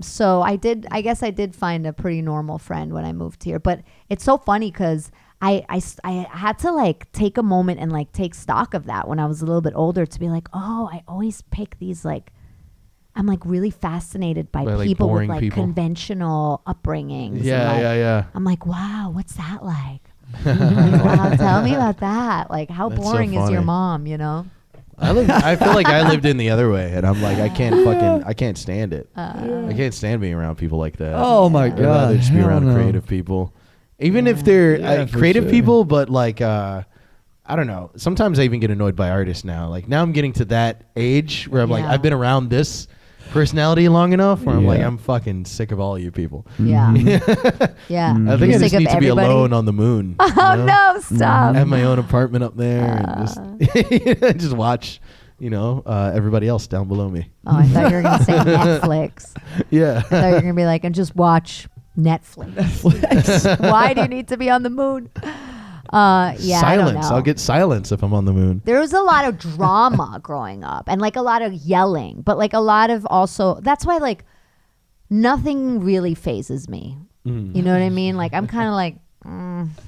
So I guess I did find a pretty normal friend when I moved here, but it's so funny because I had to like take a moment and like take stock of that when I was a little bit older to be like, oh, I always pick these like. I'm like really fascinated by people with like conventional upbringings. Yeah. I'm like, wow, what's that like? Wow, tell me about that. Like, how boring is your mom? You know? I feel like I lived in the other way, and I'm like, I can't stand it. I can't stand being around people like that. Oh my god, I'd rather just be around creative people, even if they're creative people, but like. I don't know. Sometimes I even get annoyed by artists now. Like now I'm getting to that age where I'm like, I've been around this personality long enough where I'm like, I'm fucking sick of all you people. Yeah. Yeah. I think I just need to be alone on the moon. Oh no, stop. I have my own apartment up there and just watch, everybody else down below me. Oh, I thought you were going to say Netflix. Yeah. I thought you were going to be like, and just watch Netflix. Why do you need to be on the moon? Silence. I don't know. I'll get silence if I'm on the moon. There was a lot of drama growing up and like a lot of yelling, but like a lot of also, that's why like nothing really phases me. You know what I mean? Like I'm kind of like,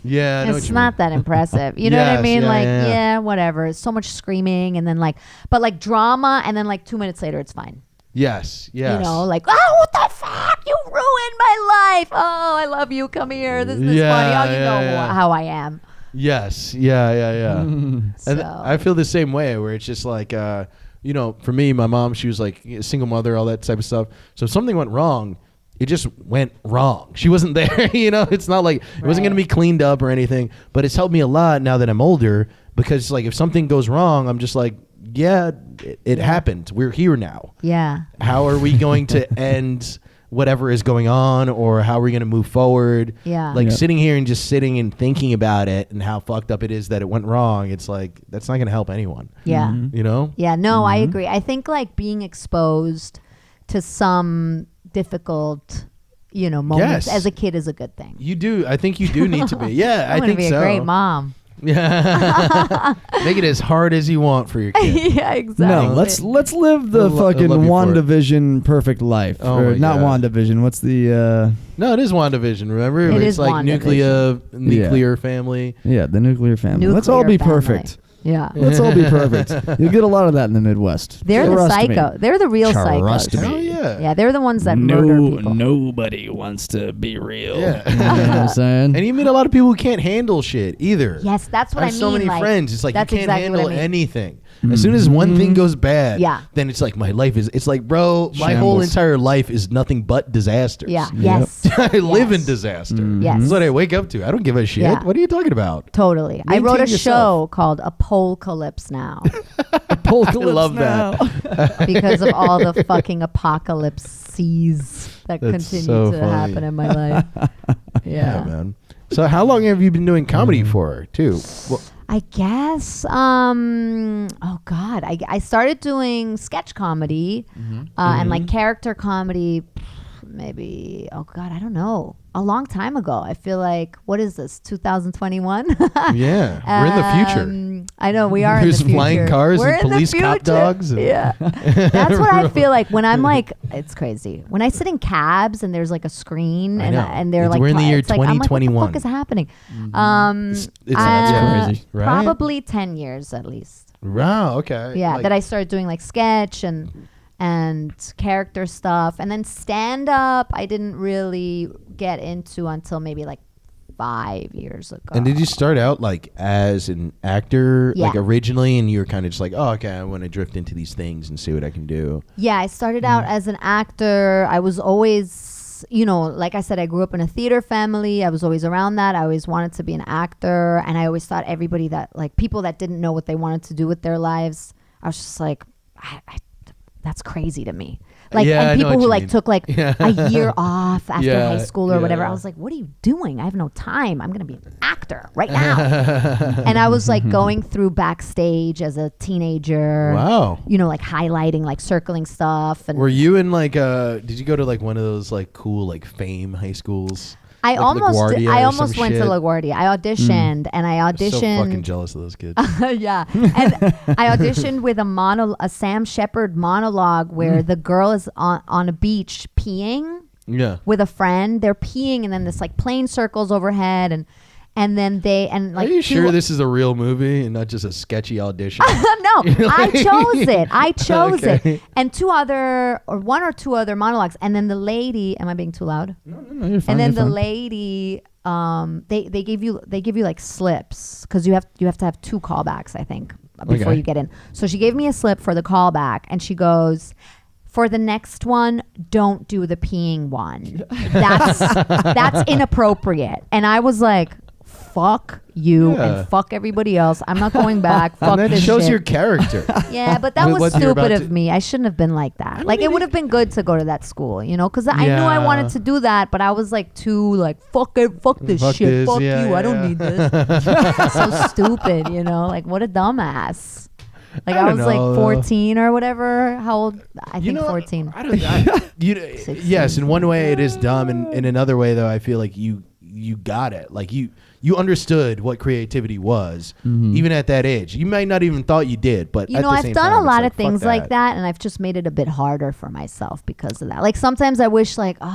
it's not that impressive. You know what I mean? Whatever. It's so much screaming and then like, but like drama and then like 2 minutes later, it's fine. Yes. You know, like, oh, what the fuck? You ruined my life. Oh, I love you. Come here. This is funny. Oh, you know how I am. Yes. Yeah. So. And I feel the same way where it's just like, for me, my mom, she was like a single mother, all that type of stuff. So if something went wrong, it just went wrong. She wasn't there, it's not like it wasn't going to be cleaned up or anything, but it's helped me a lot now that I'm older because like if something goes wrong, I'm just like, it happened. We're here now. Yeah. How are we going to end whatever is going on, or how are we going to move forward? Yeah. Like sitting here and just sitting and thinking about it and how fucked up it is that it went wrong. It's like, that's not going to help anyone. Yeah. Yeah. No, I agree. I think like being exposed to some difficult, moments Yes. as a kid is a good thing. You do. I think you do need to be. Yeah, I'm I gonna think be so. a great mom. Yeah. Make it as hard as you want for your kid. Yeah, exactly. No, let's live the fucking love you for it. WandaVision perfect life. Oh or my not God. WandaVision. What's the No, it is WandaVision. Remember, It it's is like nuclear family. the nuclear family. Let's all be Nuclear family. perfect. Yeah. Let's all be perfect. You'll get a lot of that in the Midwest. They're the Trust me. psycho. They're the real Trust psychos. me. Hell yeah. Yeah, they're the ones that murder people. Nobody wants to be real. Yeah. You know what I'm saying? And you meet a lot of people who can't handle shit either. Yes, that's what I I have mean. so many like, friends. It's like you that's can't exactly what handle I mean. anything. As soon as one thing goes bad, Yeah. then it's like my life is. It's like, bro, my whole Shambles. entire life is nothing but disasters. Yeah. Yep. Yes. I live in Yes. disaster. Yes. That's what I wake up to. I don't give a shit. Yeah. What are you talking about? Totally. I Maintain wrote a yourself. show called Apocalypse Now Apocalypse I love now. that. because of all the fucking apocalypses that That's continue so to funny. happen in my life. Yeah, man. So how long have you been doing comedy for, too? Well, I guess oh god, I started doing sketch comedy and like character comedy maybe I don't know, a long time ago. I feel like, what is this, 2021? yeah, we're in the future. I know we are There's in the future. flying cars We're and in the police cop future. dogs and- Yeah. That's what I feel like when I'm like, it's crazy. When I sit in cabs and there's like a screen I and, know. and they're It's- like, we're in the year it's like, I'm like, what the 2021. fuck is happening? It's That's crazy. Right? Probably 10 years at least. Wow, okay. Yeah, Like- that I started doing like sketch and character stuff, and then stand up I didn't really get into until maybe like 5 years ago. And did you start out like as an actor, Yeah. like originally, and you were kind of just like, oh, okay, I want to drift into these things and see what I can do? Yeah, I started out as an actor. I was always, like I said, I grew up in a theater family. I was always around that. I always wanted to be an actor, and I always thought everybody that, like, people that didn't know what they wanted to do with their lives, I was just like, that's crazy to me. Like, Yeah, I and know people what who you like mean. took like Yeah. a year off after Yeah, high school or whatever. yeah. I was like, what are you doing? I have no time. I'm going to be an actor right now. And I was like going through backstage as a teenager. Wow. Like highlighting, like circling stuff. And Were you in like did you go to like one of those like cool like fame high schools? I Like almost LaGuardia I or almost some went to shit? LaGuardia. I auditioned and I I'm so fucking auditioned. jealous of those kids. Yeah. And I auditioned with a Sam Shepard monologue where the girl is on a beach peeing Yeah. with a friend. They're peeing and then this like plane circles overhead and then like Are you two- sure this is a real movie and not just a sketchy audition? No, I chose it. I chose Okay. it. And one or two other monologues. And then the lady, am I being too loud? No, you're fine. And then you're the fine. lady, they give you like slips because you have to have 2 callbacks, I think, before Okay. you get in. So she gave me a slip for the callback, and she goes, for the next one, don't do the peeing one. That's inappropriate. And I was like, fuck you Yeah. and fuck everybody else. I'm not going back. Fuck And that this shows shit. your character. Yeah, but that With was what you're about stupid of to- me. I shouldn't have been like that. Like, it would have been good to go to that school, because I knew I Yeah. wanted to do that, but I was like too like, fuck it, fuck this Fuck shit, this, fuck yeah, you, I don't yeah. need this. So stupid, like what a dumbass. Like I don't was like know. 14 or whatever. How old? I think 14. I don't. Yes, in one way it is dumb, and in another way though, I feel like you got it. Like you understood what creativity was, even at that age. You might not even thought you did, but at the I've same done time, a lot it's of like, things fuck like that, and I've just made it a bit harder for myself because of that. Like sometimes I wish, like, come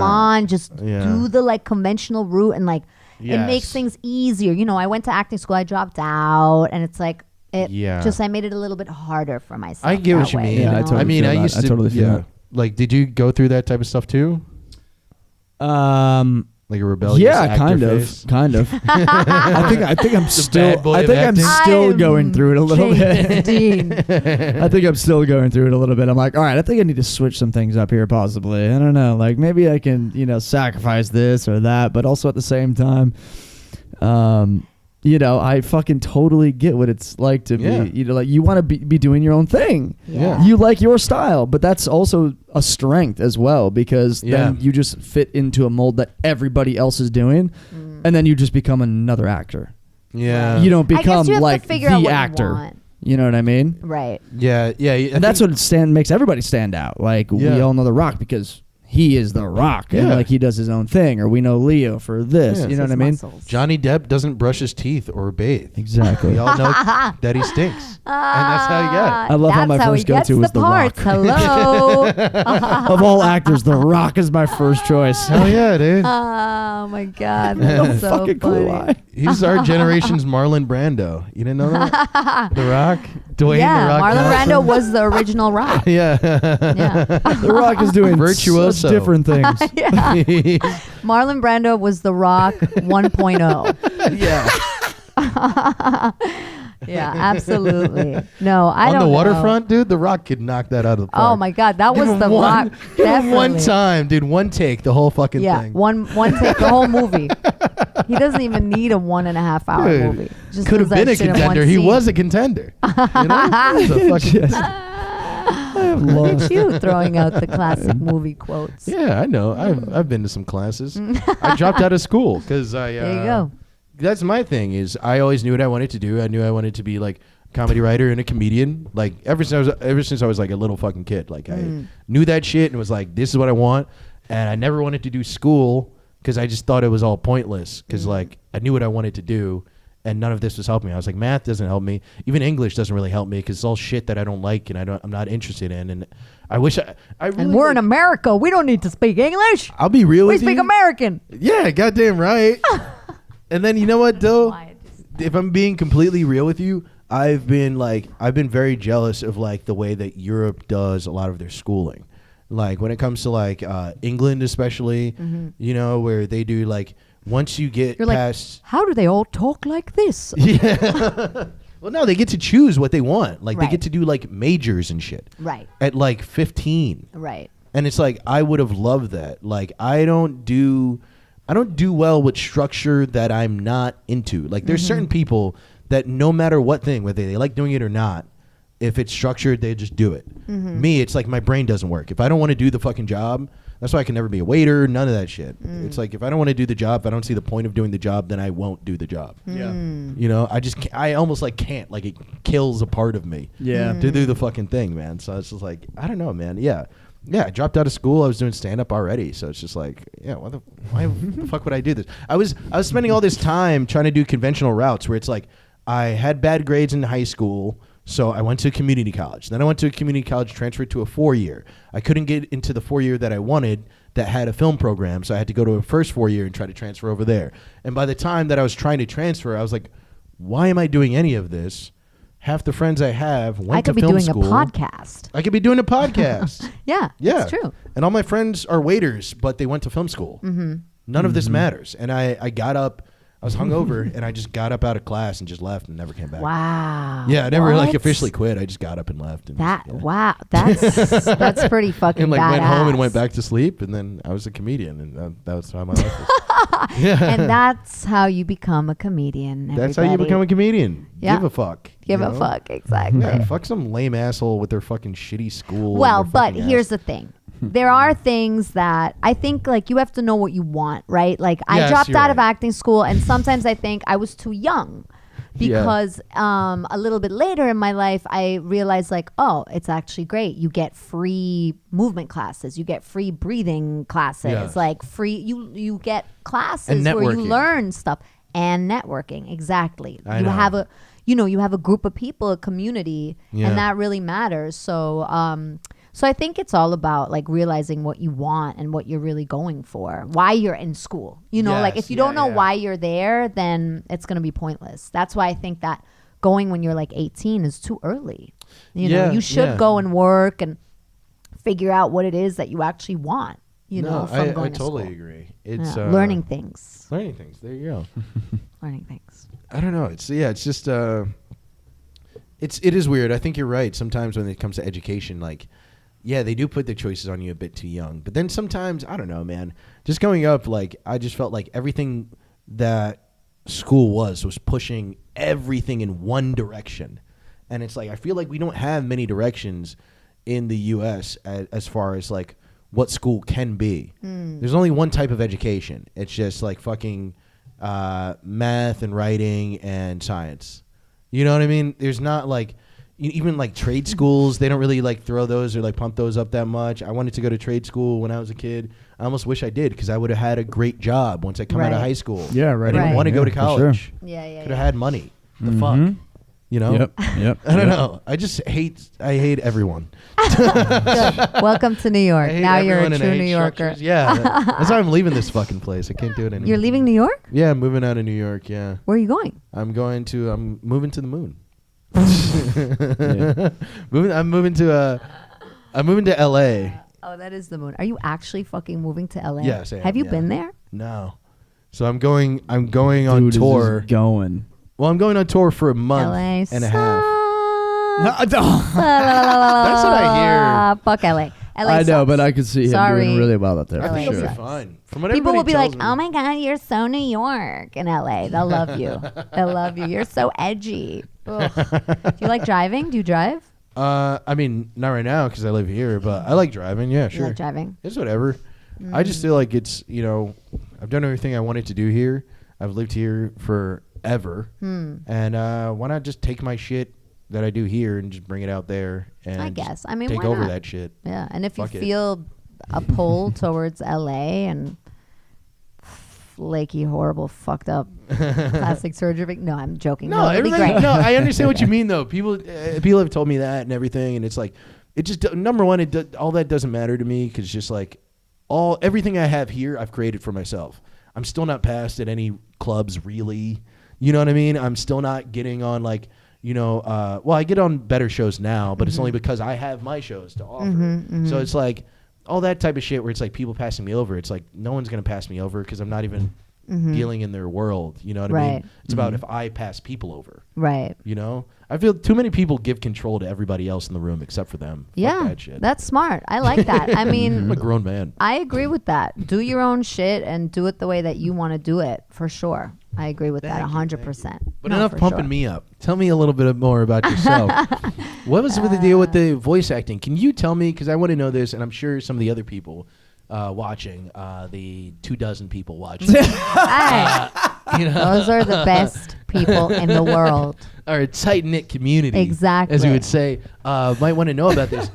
on, just yeah. do the like conventional route, and like it makes Yes. things easier. I went to acting school, I dropped out, and it's like Yeah. I made it a little bit harder for myself. I get that what you way, mean. Yeah, I totally I mean, feel I that. used I to. totally feel yeah. that. Like, did you go through that type of stuff too? Like a rebellious Yeah, actor kind phase? of. I think I'm still. bad boy I of think I'm acting. still going through it a little bit. Dean. I think I'm still going through it a little bit. I'm like, all right, I think I need to switch some things up here, possibly. I don't know, like maybe I can, sacrifice this or that, but also at the same time, I fucking totally get what it's like to Yeah. be, like you want to be doing your own thing. Yeah. You like your style, but that's also a strength as well because then Yeah. you just fit into a mold that everybody else is doing, and then you just become another actor. Yeah. You don't I guess become you have like to figure out the what you actor. want. You know what I mean? Right. Yeah. Yeah. And that's what makes everybody stand out. Like we Yeah. all know The Rock because he is the Rock, and Yeah. like he does his own thing, or we know Leo for this. Yeah. You know what I His mean? muscles. Johnny Depp doesn't brush his teeth or bathe. Exactly. We all know that he stinks, and that's how you get it. I love how my first go-to was The Rock. Hello. Of all actors, The Rock is my first choice. Hell yeah, dude. Oh my God, No that's so fucking clue why. funny. He's our generation's Marlon Brando. You didn't know that? The Rock, Dwayne Yeah, The Rock. Marlon Johnson? Brando was the original Rock. Yeah. Yeah. The Rock is doing Virtuoso. such different things. Yeah. Marlon Brando was the Rock 1.0. Yeah. Yeah, absolutely. No, I On don't the know. waterfront, dude, The Rock could knock that out of the park. Oh my God, that was Give him the one, Rock. give him one Definitely. time, dude. One take, the whole fucking Yeah, thing. one take, the whole movie. He doesn't even need a 1.5 hour Dude, movie. Just could have does that been a shit in one contender. He scene. was a contender. You know? He was a fucking Yes. contender. Look at you throwing out the classic movie quotes. Yeah, I know. I've been to some classes. I dropped out of school because I. There you go. That's my thing. Is I always knew what I wanted to do. I knew I wanted to be like a comedy writer and a comedian. Like ever since I was like a little fucking kid. Like I knew that shit and was like, this is what I want. And I never wanted to do school because I just thought it was all pointless. Because like I knew what I wanted to do. And none of this was helping me. I was like, math doesn't help me. Even English doesn't really help me because it's all shit that I don't like and I'm not interested in. And I wish I really. And we're in like- America. We don't need to speak English. I'll be real We with speak you. American. Yeah, goddamn right. And then you know what though? If I'm being completely real with you, I've been very jealous of like the way that Europe does a lot of their schooling. Like when it comes to like England especially, you know, where they do like once you get You're like, past how do they all talk like this? yeah. Well, no, they get to choose what they want. Like they Right. get to do like majors and shit Right, at like 15. right. And it's like I would have loved that. Like I don't do well with structure that I'm not into. Like there's certain people that no matter what thing, whether they like doing it or not, if it's structured, they just do it. Me, it's like my brain doesn't work. If I don't want to do the fucking job, that's why I can never be a waiter, none of that shit. It's like if I don't want to do the job, if I don't see the point of doing the job, then I won't do the job. Yeah. You know, I almost like can't. Like it kills a part of me. Yeah. To do the fucking thing, man. So it's just like I don't know, man. Yeah, I dropped out of school. I was doing stand up already, so it's just like, yeah, why the fuck would I do this? I was spending all this time trying to do conventional routes where it's like I had bad grades in high school, so I went to community college. Then I went to a community college, transferred to a 4-year. I couldn't get into the 4-year that I wanted that had a film program, so I had to go to a first 4-year and try to transfer over there. And by the time that I was trying to transfer, I was like, why am I doing any of this? Half the friends I have went I to could be film doing school. a podcast. I could be doing a podcast. Yeah, Yeah. that's true. And all my friends are waiters, but they went to film school. None of this matters. And I got up, I was hungover, and I just got up out of class and just left and never came back. Wow. Yeah, I never like What? officially quit. I just got up and left. And That just, yeah. wow, that's pretty fucking And like badass. went home and went back to sleep, and then I was a comedian, and that was how my life was. Yeah. And that's how you become a comedian. That's how you everybody. become a comedian. Yeah. Give a fuck. Give you a know? fuck, exactly. Yeah, fuck some lame asshole with their fucking shitty school. and Well, their but fucking here's ass. the thing. There are things that I think like you have to know what you want, right? Like I Yes, dropped you're out of right. acting school and sometimes I think I was too young Yeah. because a little bit later in my life I realized like, oh, it's actually great. You get free movement classes, you get free breathing classes, Yes. like free you get classes And where you networking. learn stuff and networking. Exactly. I you know. have a you have a group of people, a community, Yeah. and that really matters. So so I think it's all about like realizing what you want and what you're really going for, why you're in school. You know, like Yes, if you don't yeah, know yeah. why you're there, then it's going to be pointless. That's why I think that going when you're like 18 is too early. You know, Yeah, you should yeah. go and work and figure out what it is that you actually want, you know, No, from I going to totally school. agree. It's Yeah, learning things. learning things. There you go. Learning things. I don't know. It's just it is weird. I think you're right. Sometimes when it comes to education, like, yeah, they do put their choices on you a bit too young. But then sometimes, I don't know, man. Just growing up, like, I just felt like everything that school was pushing everything in one direction. And it's like, I feel like we don't have many directions in the U.S. as far as, like, what school can be. There's only one type of education. It's just, like, fucking math and writing and science. You know what I mean? There's not, like, even like trade schools, they don't really like throw those or like pump those up that much. I wanted to go to trade school when I was a kid. I almost wish I did because I would have had a great job once I come out of high school. Yeah, right. I didn't want to go to college. Sure. Yeah. Could have had money. The fuck. You know? Yep. I don't know. I hate everyone. Good. Welcome to New York. Now you're a true New Yorker. Yeah. That's why I'm leaving this fucking place. I can't do it anymore. You're leaving New York? Yeah, I'm moving out of New York, yeah. Where are you going? I'm moving to the moon. Yeah. I'm moving to LA. Oh, that is the moon. Are you actually fucking moving to LA? Yes, I am, Have you yeah. been there? No. So I'm going on Dude, tour. is this going? Well, I'm going on tour for a month LA and a half. That's That's what I hear. Fuck LA. LA I know, sucks. but I could see him Sorry. doing really well up there. LA For I think sure. it'll sucks. be fine. From what People will be everybody like, tells "Oh my god, you're so New York in LA." They'll love you. They'll love you. You're so edgy. Ugh. Do you like driving? Do you drive? I mean, not right now because I live here, but I like driving. Yeah, You sure. like driving? It's whatever. I just feel like it's, I've done everything I wanted to do here. I've lived here forever. And why not just take my shit that I do here and just bring it out there and I guess. I mean, take why over not? that shit. Yeah, and if Fuck you it. feel a pull towards LA and flaky, horrible, fucked up plastic surgery. No, I'm joking. No, it'll be everything, great. no, I understand what you mean though. People have told me that and everything, and it's like, it just number one, all that doesn't matter to me because just like everything I have here, I've created for myself. I'm still not passed at any clubs really. You know what I mean? I'm still not getting on like, well, I get on better shows now, but it's only because I have my shows to offer. So it's like all that type of shit where it's like people passing me over. It's like no one's going to pass me over because I'm not even dealing in their world. You know what I Right. mean? It's about if I pass people over. Right. I feel too many people give control to everybody else in the room except for them. Fuck Yeah, that shit. that's smart. I like that. I I'm mean, a grown man. I agree with that. Do your own shit and do it the way that you want to do it, for sure. I agree with that 100%. But No, enough for pumping sure. me up. Tell me a little bit more about yourself. What was with the deal with the voice acting? Can you tell me? Because I want to know this, and I'm sure some of the other people watching, the 24 people watching, Hey, those are the best people in the world. our tight-knit community. Exactly. As we would say, might want to know about this.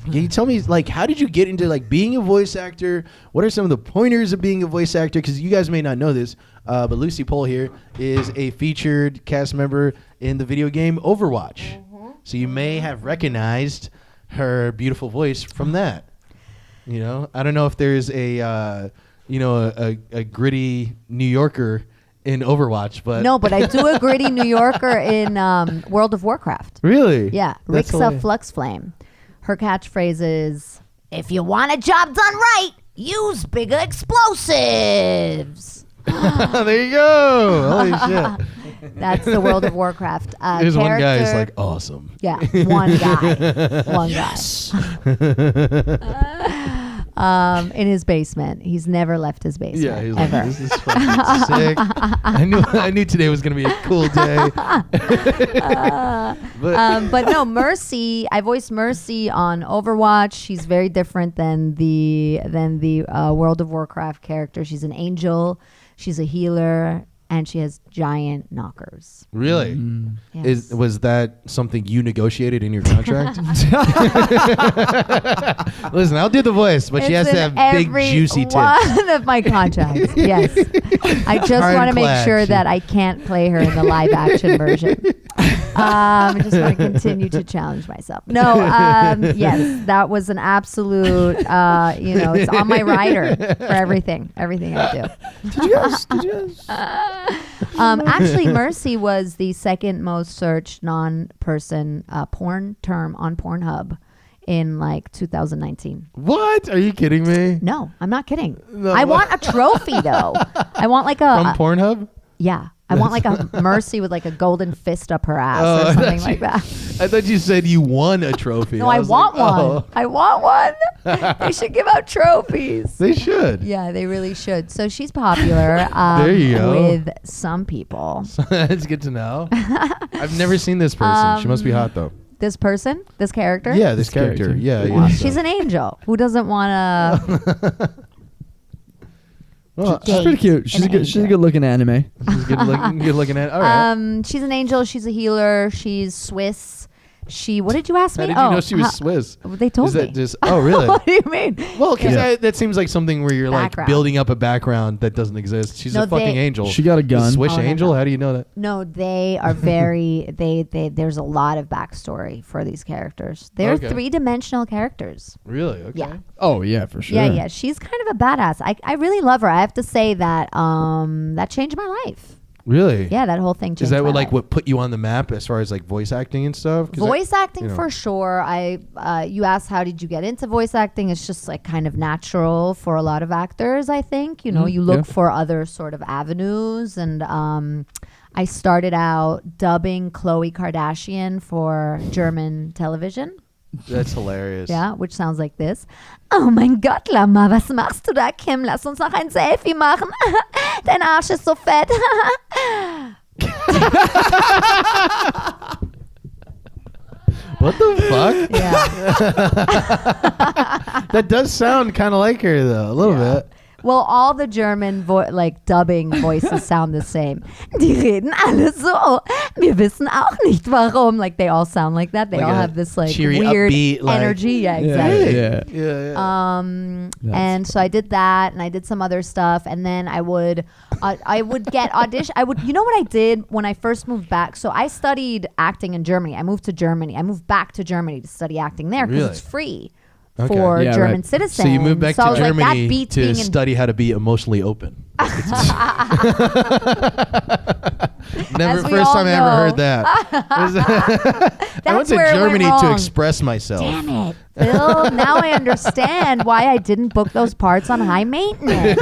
Can you tell me, like, how did you get into, like, being a voice actor? What are some of the pointers of being a voice actor? Because you guys may not know this, but Lucie Pohl here is a featured cast member in the video game Overwatch. So you may have recognized her beautiful voice from that. I don't know if there's a gritty New Yorker in Overwatch, but No, but I do a gritty New Yorker in World of Warcraft. really, Yeah, That's Rixa hilarious. Flux Flame. Her catchphrase is, "If you want a job done right, use bigger explosives." There you go. Holy shit! That's the World of Warcraft There's one guy who's character. like awesome. Yeah, one guy. One guy. In his basement. He's never left his basement. Yeah, he's like, ever. this is fucking sick. I knew today was gonna be a cool day. But no, Mercy. I voiced Mercy on Overwatch. She's very different than the World of Warcraft character. She's an angel. She's a healer, and she has giant knockers. Really? Yes. Was that something you negotiated in your contract? Listen, I'll do the voice, but she has It's to in have big, every juicy tits. one of my contracts. Yes, I just want to make Ironclad. sure that I can't play her in the live action version. I just want to continue to challenge myself. No, yes, that was an absolute. It's on my rider for everything I do. Did you guys? Actually, Mercy was the second most searched non-person porn term on Pornhub in like 2019. What? Are you kidding me? No, I'm not kidding. No. I want a trophy though. I want like From a Pornhub? yeah. I want like a Mercy with like a golden fist up her ass Oh, or I something thought like that. I thought you said you won a trophy. No, I was want like, one. oh. I want one. They should give out trophies. They should. Yeah, they really should. So she's popular There you go. with some people. That's good to know. I've never seen this person. She must be hot though. This person, this character. Yeah, this This character. character. Yeah, Well, yeah. she's an angel who doesn't want to. Well, She's pretty cute. She's a good looking anime. she's good looking at. All right. She's an angel. She's a healer. She's Swiss. What did you ask How me? did you know she was Swiss? They told Is me. that just? Oh, really? What do you mean? Well, because that seems like something where you're Background. like building up a background that doesn't exist. She's a fucking angel. She got a gun. Swiss Oh, no, angel? no. How do you know that? No, they are very. they there's a lot of backstory for these characters. They're Okay. 3-dimensional characters. Really? Okay. Yeah. Oh yeah, for sure. Yeah. She's kind of a badass. I really love her. I have to say that that changed my life. Really? Yeah, that whole thing changed Is that my what life. what put you on the map as far as like voice acting and stuff? 'Cause Voice acting you know. for sure. You asked how did you get into voice acting? It's just like kind of natural for a lot of actors, I think. You know, you look for other sort of avenues, and I started out dubbing Khloe Kardashian for German television. That's hilarious. Ja, which sounds like this. Oh mein Gott, Lama, was machst du da, Kim? Lass uns noch ein Selfie machen. Dein Arsch ist so fett. What the fuck? Yeah. That does sound kind of like her though, a little bit. Well, all the German dubbing voices sound the same. Die reden alle so. Wir wissen auch nicht warum. Like they all sound like that. They Like all a have this like cheery, weird upbeat, like- energy. Yeah, exactly. Yeah. And so I did that, and I did some other stuff, and then I would get audition. You know what I did when I first moved back? So I studied acting in Germany. I moved to Germany. I moved back to Germany to study acting there because Really? it's free Okay. for Yeah, German right. citizens. So you moved back So I to was like, that Germany beats to being in study how to be emotionally open. Never, As we first all time I ever know. heard that. I went to where it went Germany to wrong. express myself. Damn it, Phil. Now I understand why I didn't book those parts on high maintenance.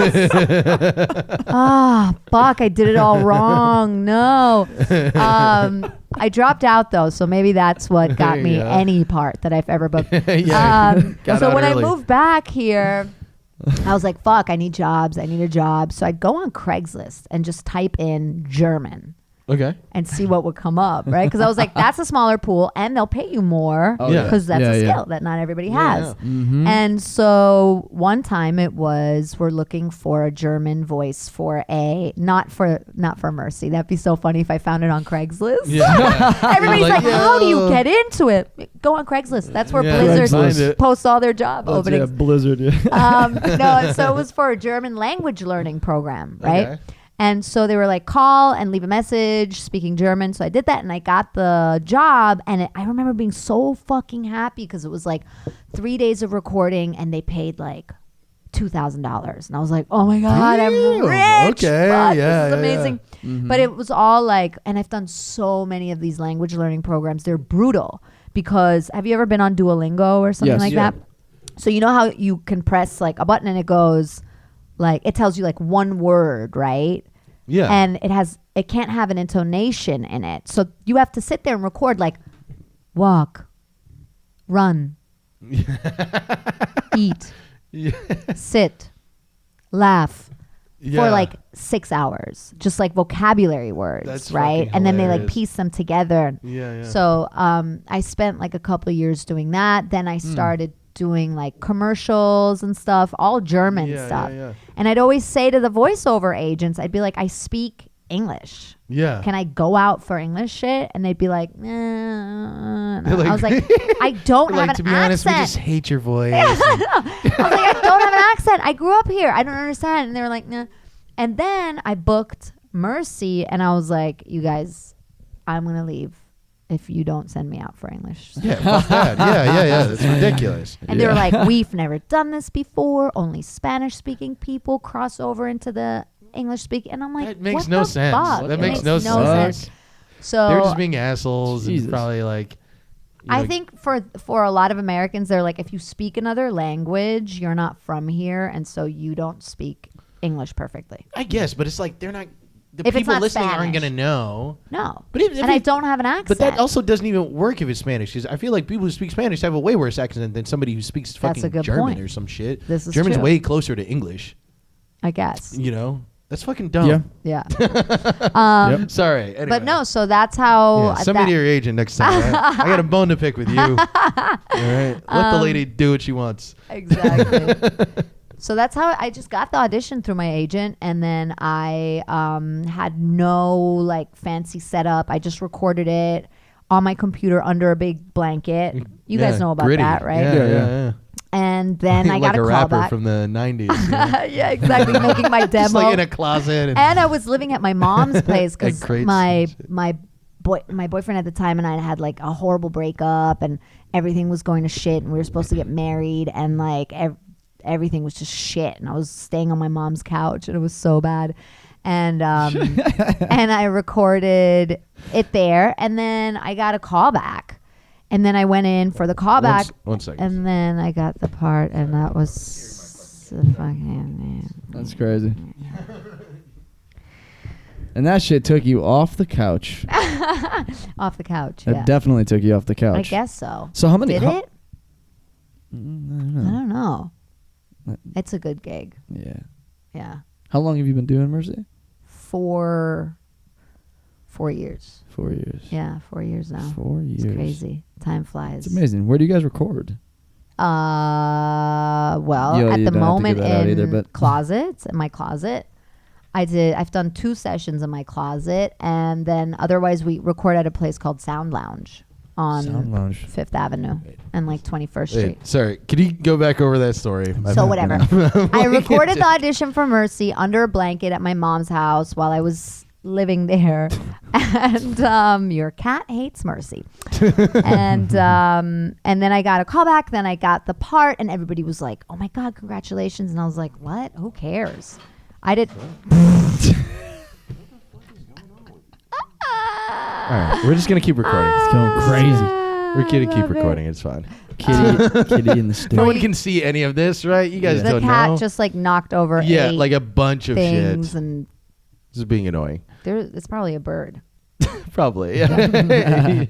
Fuck, I did it all wrong. No. I dropped out though, so maybe that's what got me Yeah. any part that I've ever booked. Yeah. Got So out when early. I moved back here, I was like, fuck, I need jobs. I need a job. So I'd go on Craigslist and just type in German Okay. and see what would come up, right? Because I was like, that's a smaller pool and they'll pay you more Oh, yeah. because that's Yeah, a yeah. skill that not everybody Yeah, has. yeah. Mm-hmm. And so one time it was, we're looking for a German voice for not for Mercy. That'd be so funny if I found it on Craigslist. Yeah. Everybody's Like, like, how do you yo. get into it? Go on Craigslist. That's where Yeah, Blizzard find it. posts all their job Yeah, openings. Blizzard. Yeah. No, so it was for a German language learning program, right? Okay. And so they were like, call and leave a message speaking German. So I did that and I got the job. And I remember being so fucking happy because it was like 3 days of recording and they paid like $2,000. And I was like, oh my God, I'm Damn. rich. Okay, Fuck, yeah, this is yeah, amazing. But it was all like, and I've done so many of these language learning programs. They're brutal because have you ever been on Duolingo or something Yes. like Yeah. that? So you know how you can press like a button and it goes like, it tells you like one word, right? Yeah. And it can't have an intonation in it. So you have to sit there and record like walk, run, eat, sit, laugh for like 6 hours, just like vocabulary words, That's right? fucking And then they like hilarious. piece them together. Yeah. So I spent like a couple of years doing that. Then I started doing like commercials and stuff, all German stuff. Yeah. And I'd always say to the voiceover agents, I'd be like, I speak English. Yeah. Can I go out for English shit? And they'd be like, nah. They're like- I was like, I don't have Like, to an be honest, we accent. just hate your voice. I was like, I don't have an accent. I grew up here. I don't understand. And they were like, nah. And then I booked Mercy and I was like, you guys, I'm going to leave if you don't send me out for English. Yeah, fuck that. Yeah. That's ridiculous. And they were like, we've never done this before. Only Spanish speaking people cross over into the English speaking. And I'm like, That makes what no the sense. fuck? That It makes no sense. So They're just being assholes Jesus. and probably like. I think for a lot of Americans, they're like, if you speak another language, you're not from here. And so you don't speak English perfectly. I guess, but it's like they're not. The If it's people not listening aren't Spanish. gonna know. No. But if and I it- don't have an accent. But that also doesn't even work if it's Spanish. 'Cause I feel like people who speak Spanish have a way worse accent than somebody who speaks That's fucking a good German point. or some shit. This is German's true. way closer to English. I guess. You know, that's fucking dumb. Yeah. Yeah. Yep. Sorry. Anyway. But no, so that's how. Yeah, send me to your agent next time. Right? I got a bone to pick with you. All right. Let the lady do what she wants. Exactly. So that's how I just got the audition through my agent, and then I had no like fancy setup. I just recorded it on my computer under a big blanket. You guys know about gritty. that, right? Yeah. And then I like got a call rapper back. from the 90s. Yeah, exactly. Making my demo. Just like in a closet. And I was living at my mom's place because crates. my boyfriend at the time and I had like a horrible breakup and everything was going to shit and we were supposed to get married and like everything was just shit and I was staying on my mom's couch and it was so bad. And and I recorded it there and then I got a call back. And then I went in for the callback. One second. And then I got the part, and that was the fucking. That's crazy. And that shit took you off the couch. Off the couch. It Yeah. definitely took you off the couch. I guess so. So how many? Did it? I I don't know. don't know. It's a good gig. Yeah. Yeah. How long have you been doing Mercy? 4 years. 4 years. Yeah, 4 years now. 4 years. It's crazy. Time flies. It's amazing. Where do you guys record? Well, You at don't have the to moment give that out in either, but- closets, in my closet. I've done 2 sessions in my closet, and then otherwise we record at a place called Sound Lounge on Sound Lounge. 5th Avenue and like 21st Street. Wait, sorry, could you go back over that story? So whatever. I recorded the audition for Mercy under a blanket at my mom's house while I was living there, and your cat hates Mercy. and then I got a call back. Then I got the part, and everybody was like, "Oh my god, congratulations!" And I was like, "What? Who cares?" I did. All right, we're just gonna keep recording. It's going crazy. We're gonna keep recording. It's fine. Kitty in the studio. No one can see any of this, right? You guys The don't cat know. just like knocked over Yeah, 8 like a bunch of things, shit. and This is being annoying. it's probably a bird. Probably. Yeah.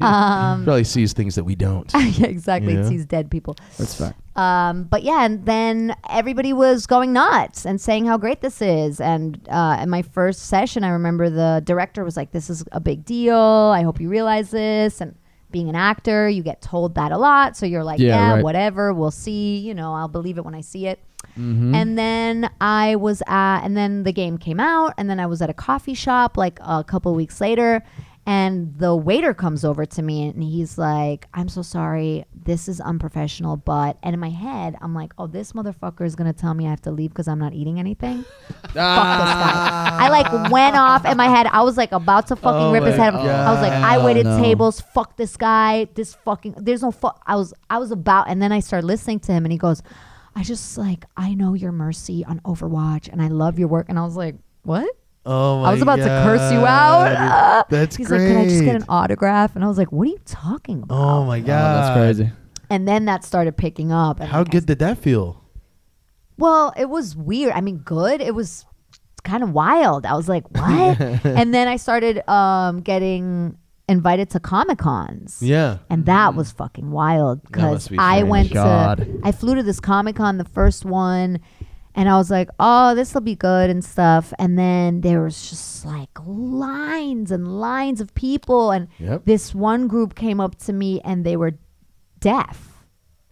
Probably sees things that we don't. Yeah, exactly. Yeah. It sees dead people. That's fact. But yeah, and then everybody was going nuts and saying how great this is. And in my first session, I remember the director was like, "This is a big deal. I hope you realize this." And being an actor, you get told that a lot. So you're like, Yeah, right. whatever. We'll see. You know, I'll believe it when I see it. Mm-hmm. And then and then the game came out, and then I was at a coffee shop like a couple weeks later, and the waiter comes over to me and he's like, "I'm so sorry, this is unprofessional, but," and in my head I'm like, "Oh, this motherfucker is gonna tell me I have to leave because I'm not eating anything." Fuck this guy. I like went off in my head. I was like about to fucking rip his head off. I was like, I waited no. tables. Fuck this guy. This fucking, there's no fuck. I was about, and then I started listening to him and he goes, I know you're Mercy on Overwatch and I love your work. And I was like, what? Oh my I was about to curse you out. That's He's great. like, "Can I just get an autograph?" And I was like, what are you talking about? Oh my god. That's crazy. And then that started picking up. And How like, good did that feel? Well, it was weird. I mean, good. It was kind of wild. I was like, what? And then I started getting invited to Comic-Cons. Yeah. And that was fucking wild because must be I strange. went God. I flew to this Comic-Con, the first one, and I was like, oh, this will be good and stuff. And then there was just like lines and lines of people. And Yep. this one group came up to me and they were deaf.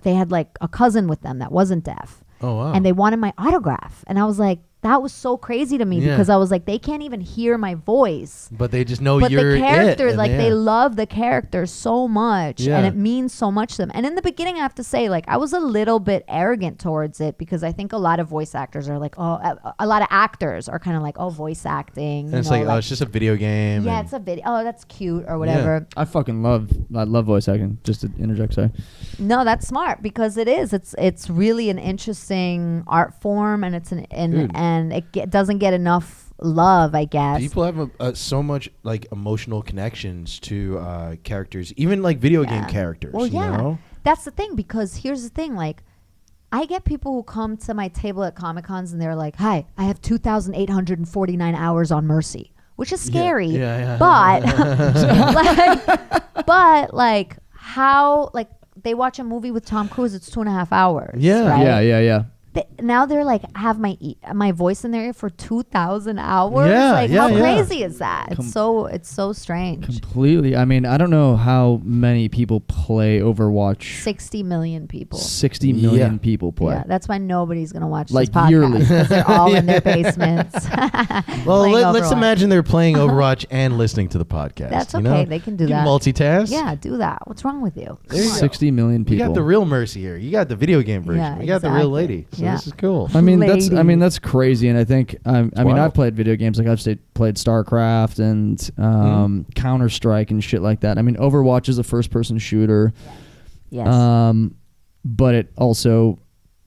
They had like a cousin with them that wasn't deaf. Oh wow. And they wanted my autograph. And I was like, that was so crazy to me Yeah. because I was like, they can't even hear my voice. But they just know But you're the character, it, and like they love the character so much Yeah. and it means so much to them. And in the beginning, I have to say, like, I was a little bit arrogant towards it because I think a lot of voice actors are like, a lot of actors are kind of like, voice acting. And it's like, it's just a video game. yeah, and- it's a video. Oh, that's cute or whatever. I love voice acting. Just to interject, sorry. No, that's smart because it is. It's really an interesting art form and it's Dude. and it doesn't get enough love, I guess. People have so much like emotional connections to characters, even like video game characters. Well, yeah, You know? that's the thing because here's the thing, like I get people who come to my table at Comic-Cons and they're like, "Hi, I have 2,849 hours on Mercy," which is scary. Yeah. But how they watch a movie with Tom Cruise, it's 2.5 hours. Yeah. right? Yeah. now they're like have my voice in their ear for 2,000 hours. Yeah, like yeah, how yeah. crazy is that? It's so strange. Completely. I mean, I don't know how many people play Overwatch. 60 million people. 60 million Yeah. people play. Yeah, that's why nobody's gonna watch Like this podcast yearly. because they're all in their basements. Well, playing let's Overwatch. imagine they're playing Overwatch and listening to the podcast. That's you okay. know? They can do You that. multitask. Yeah, do that. What's wrong with you? There you go. 60 million You people. got the real Mercy here. You got the video game version. Yeah, we got the real exactly. lady. So Yeah. this is cool. I mean, Lady. that's crazy, and I think I mean, wild. I've played video games like played StarCraft and Counter Strike and shit like that. I mean, Overwatch is a first-person shooter, Yes. but it also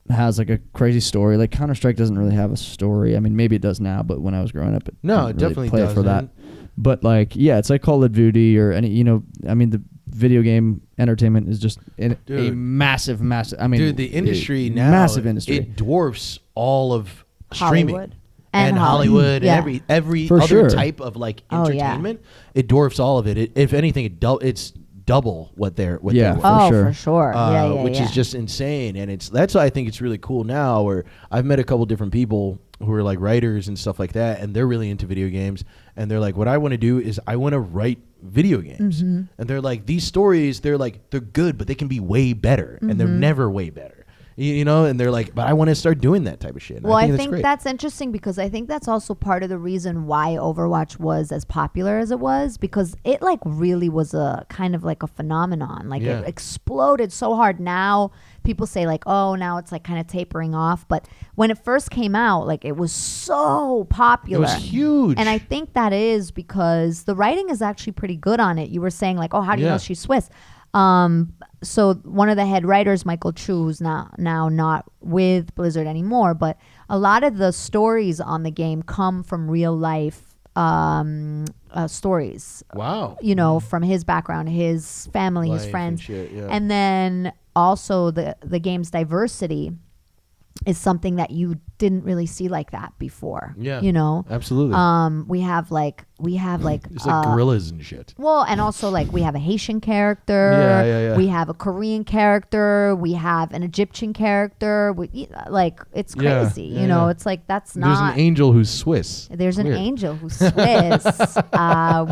has like a crazy story. Like Counter Strike doesn't really have a story. I mean, maybe it does now, but when I was growing up, No, didn't it definitely play it for that. doesn't. But like, yeah, it's like Call of Duty or any. I mean, the video game entertainment is just a Dude. massive. I mean, Dude, the industry now, massive industry. It dwarfs all of streaming. Hollywood. And Hollywood Yeah. and every For other sure. type of like Oh, yeah. entertainment, it dwarfs all of it. If anything, it's double what they're Yeah. worth. Oh, sure. for sure. Yeah, Which is just insane, and that's why I think it's really cool now. Where I've met a couple different people who are like writers and stuff like that, and they're really into video games, and they're like, what I want to do is I want to write video games, and they're like, these stories, they're good, but they can be way better, and they're never way better. You know, and they're like, but I want to start doing that type of shit. And Well, I that's think great. that's interesting because I think that's also part of the reason why Overwatch was as popular as it was, because it like really was a kind of like a phenomenon. Like Yeah. it exploded so hard. Now people say like, oh, now it's like kind of tapering off. But when it first came out, like it was so It popular. was huge. And I think that is because the writing is actually pretty good on it. You were saying like, oh, how do you Yeah. know she's Swiss? So one of the head writers, Michael Chu, who's now not with Blizzard anymore, but a lot of the stories on the game come from real life stories. Wow. You know, from his background, his family, Life his and friends, shit, yeah. and then also the game's diversity is something that you didn't really see like that before. Yeah. You know, Absolutely. we have like It's like gorillas and shit. well, and also like we have a Haitian character. Yeah. We have a Korean character. We have an Egyptian character. Like it's Yeah, crazy. yeah, you know, yeah. it's like that's There's not. an angel who's Swiss. There's an Weird. angel who's Swiss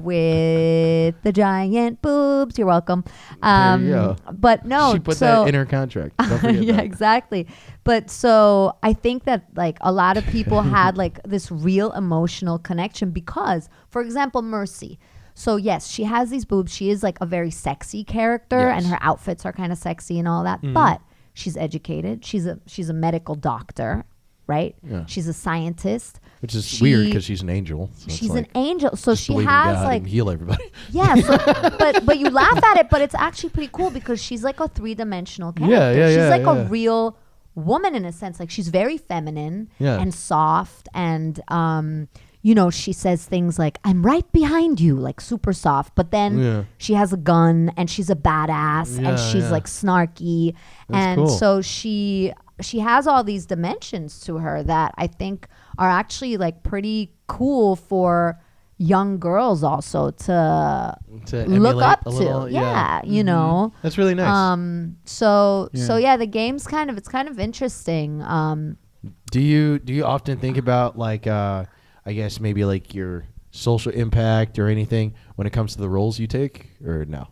with the giant boobs. You're welcome. There you go. But no, She put so that in her contract. Don't forget yeah, that. exactly. But so I think that like a lot of people had like this real emotional connection because, for example, Mercy. So yes, she has these boobs. She is like a very sexy character, Yes. and her outfits are kind of sexy and all that. Mhm. But she's educated. She's a medical doctor, right? Yeah. She's a scientist. Which is She- weird because she's an angel. So it's She's like, an angel. So just she believe in has God like and heal everybody. yeah, so, but you laugh at it, but it's actually pretty cool because she's like a 3-dimensional character. Yeah, she's like yeah. a real woman in a sense. Like she's very feminine Yeah. and soft, and you know, she says things like "I'm right behind you," like super soft. But then Yeah. she has a gun and she's a badass Yeah, and she's yeah. like snarky, That's and cool. so she has all these dimensions to her that I think are actually like pretty cool for young girls also to To look emulate up a to. little, Yeah, you know. That's really nice. So Yeah. yeah, the game's kind of interesting. Do you often think about like I guess maybe like your social impact or anything when it comes to the roles you take, or no?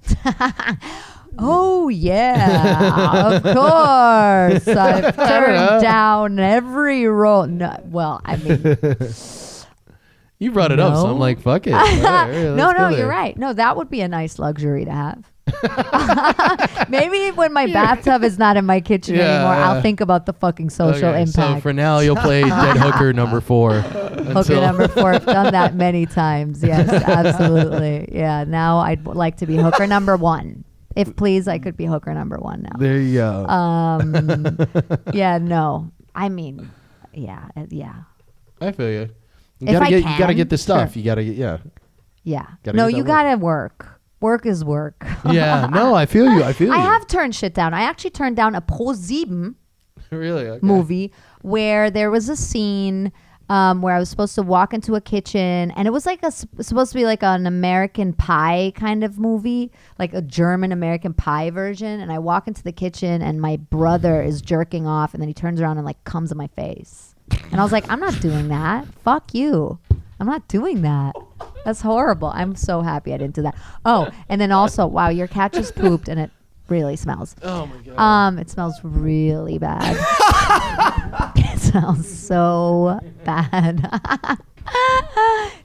Oh yeah, of course. I've turned down every role. No, well, I mean, You brought it up, so I'm No. like, fuck it. All right, let's no, go there. you're right. No, that would be a nice luxury to have. Maybe when my bathtub is not in my kitchen Yeah, anymore, yeah. I'll think about the fucking social Okay, impact. So for now, you'll play Dead Hooker number 4. Hooker number 4. I've done that many times. Yes, absolutely. Yeah. Now I'd like to be hooker number 1. If please, I could be hooker number 1 now. There you go. Yeah. No. I mean, yeah. I feel you. You If gotta I get you gotta can, get the stuff. sure. You gotta get Yeah. Gotta No, get that you work. gotta work. Work is work. Yeah. No, I feel you. I feel I you. have turned shit down. I actually turned down a Pro 7 really okay. movie where there was a scene where I was supposed to walk into a kitchen, and it was like supposed to be like an American Pie kind of movie, like a German American Pie version. And I walk into the kitchen, and my brother is jerking off, and then he turns around and like comes in my face, and I was like, I'm not doing that. Fuck you. I'm not doing that. That's horrible. I'm so happy I didn't do that. Oh, and then also, wow, your cat just pooped, and it really smells. Oh my god. It smells really bad. It smells so bad.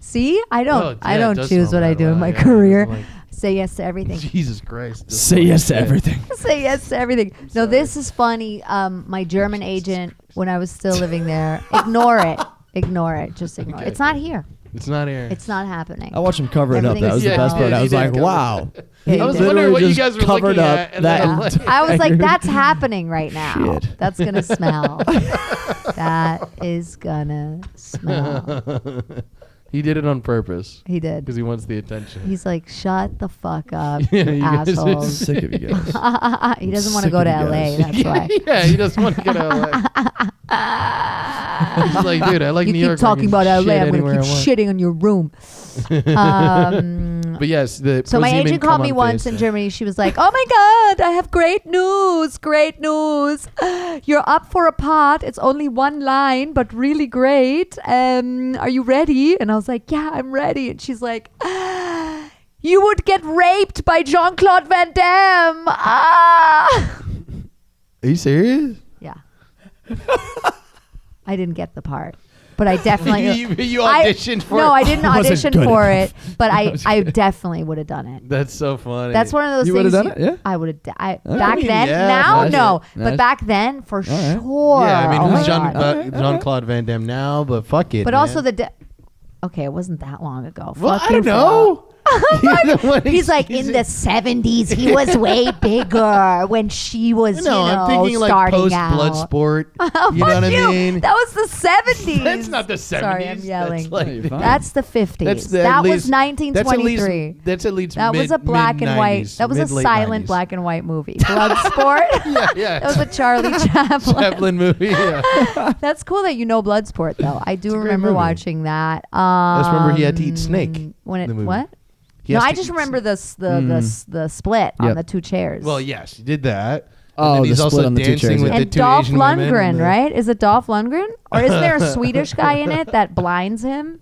See, I don't choose what I do in my career. Like, Say yes to everything. Jesus Christ. Say yes to everything. Say yes to everything. No, this is funny. My German agent, when I was still living there, ignore it. Ignore it. Just ignore it. It's not here. It's not here. It's not happening. I watched him cover it up. That was the best part. I was like, wow. Yeah, I was did. wondering what you Literally guys just were covered looking up at. And that then I'm Yeah. like, I was like, that's happening right now. Shit. That's gonna smell. That is gonna smell. he did it on purpose He did. because he wants the attention. He's like, shut the fuck up, Yeah, you you guys are assholes. Sick of you guys. He doesn't want to Sick go of to you LA. guys. That's why. yeah, he doesn't want to go to LA. He's like, dude, I like You New keep York. talking about LA. I'm gonna anywhere keep I want. shitting on your room. But yes, So my agent called me once in Germany. She was like, "Oh my God, I have great news! Great news! You're up for a part. It's only one line, but really great. Are you ready?" And I was like, "Yeah, I'm ready." And she's like, "You would get raped by Jean-Claude Van Damme." Ah. Are you serious? Yeah. I didn't get the part. But I definitely you auditioned for it? No, I didn't Wasn't audition good for enough. it, but I definitely would have done it. That's so funny. That's one of those You things. would've done it? Yeah. I would have. Back mean, then, yeah, now nice. no, Nice. but back then for right. sure. Yeah, I mean, Oh my who's God. Jean-Claude Van Damme now? But fuck it. But man. also okay, it wasn't that long ago. Well, Fuck I you don't for know. He's like, in the 70s, he was way bigger when she was, No, I'm thinking like starting post out. Bloodsport. Oh, You know fuck what I you. mean? That was the 70s. That's not the 70s. Sorry, I'm yelling. That's, like, You're fine. That's the 50s. that's That at was least- 1923. That's at least That was a black and white. That was a silent black and white movie. Bloodsport. Yeah. That was a Charlie Chaplin. Chaplin movie. Yeah. That's cool that you know Bloodsport, though. I do a great remember movie. watching that. just remember he had to eat snake When in it the movie. what? He No, has I to just eat remember snake. the split on Yep. the two chairs. Well, yes, he did that. Oh, and then the he's split also on the two dancing chairs, with yeah. the and two Dolph Asian women Lundgren, and the- right? Is it Dolph Lundgren, or isn't there a Swedish guy in it that blinds him?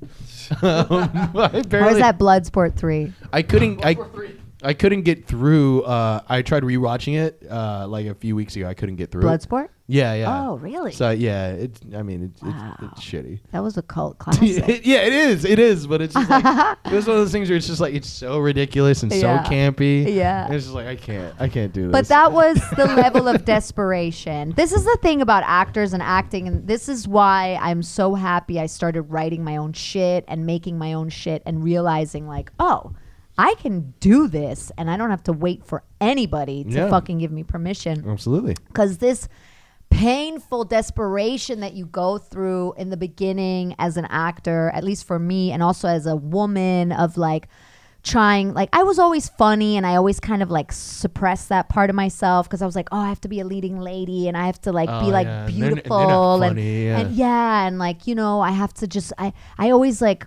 I Or is barely- that Bloodsport 3? I couldn't get through. I tried rewatching it like a few weeks ago. I couldn't get through it. Bloodsport? Yeah. Oh, really? So yeah, it's Wow. it's shitty. That was a cult classic. Yeah, it is, but it's just like it was one of those things where it's just like it's so ridiculous and Yeah. so campy. Yeah. And it's just like I can't do this. But that was the level of desperation. This is the thing about actors and acting, and this is why I'm so happy I started writing my own shit and making my own shit and realizing like, oh, I can do this and I don't have to wait for anybody to Yeah. fucking give me permission. Absolutely. Because this painful desperation that you go through in the beginning as an actor, at least for me, and also as a woman, of like trying, like I was always funny and I always kind of like suppressed that part of myself because I was like, oh, I have to be a leading lady and I have to like Oh, be like yeah. And beautiful they're not and funny, yeah. and yeah, and like, you know, I have to just I always like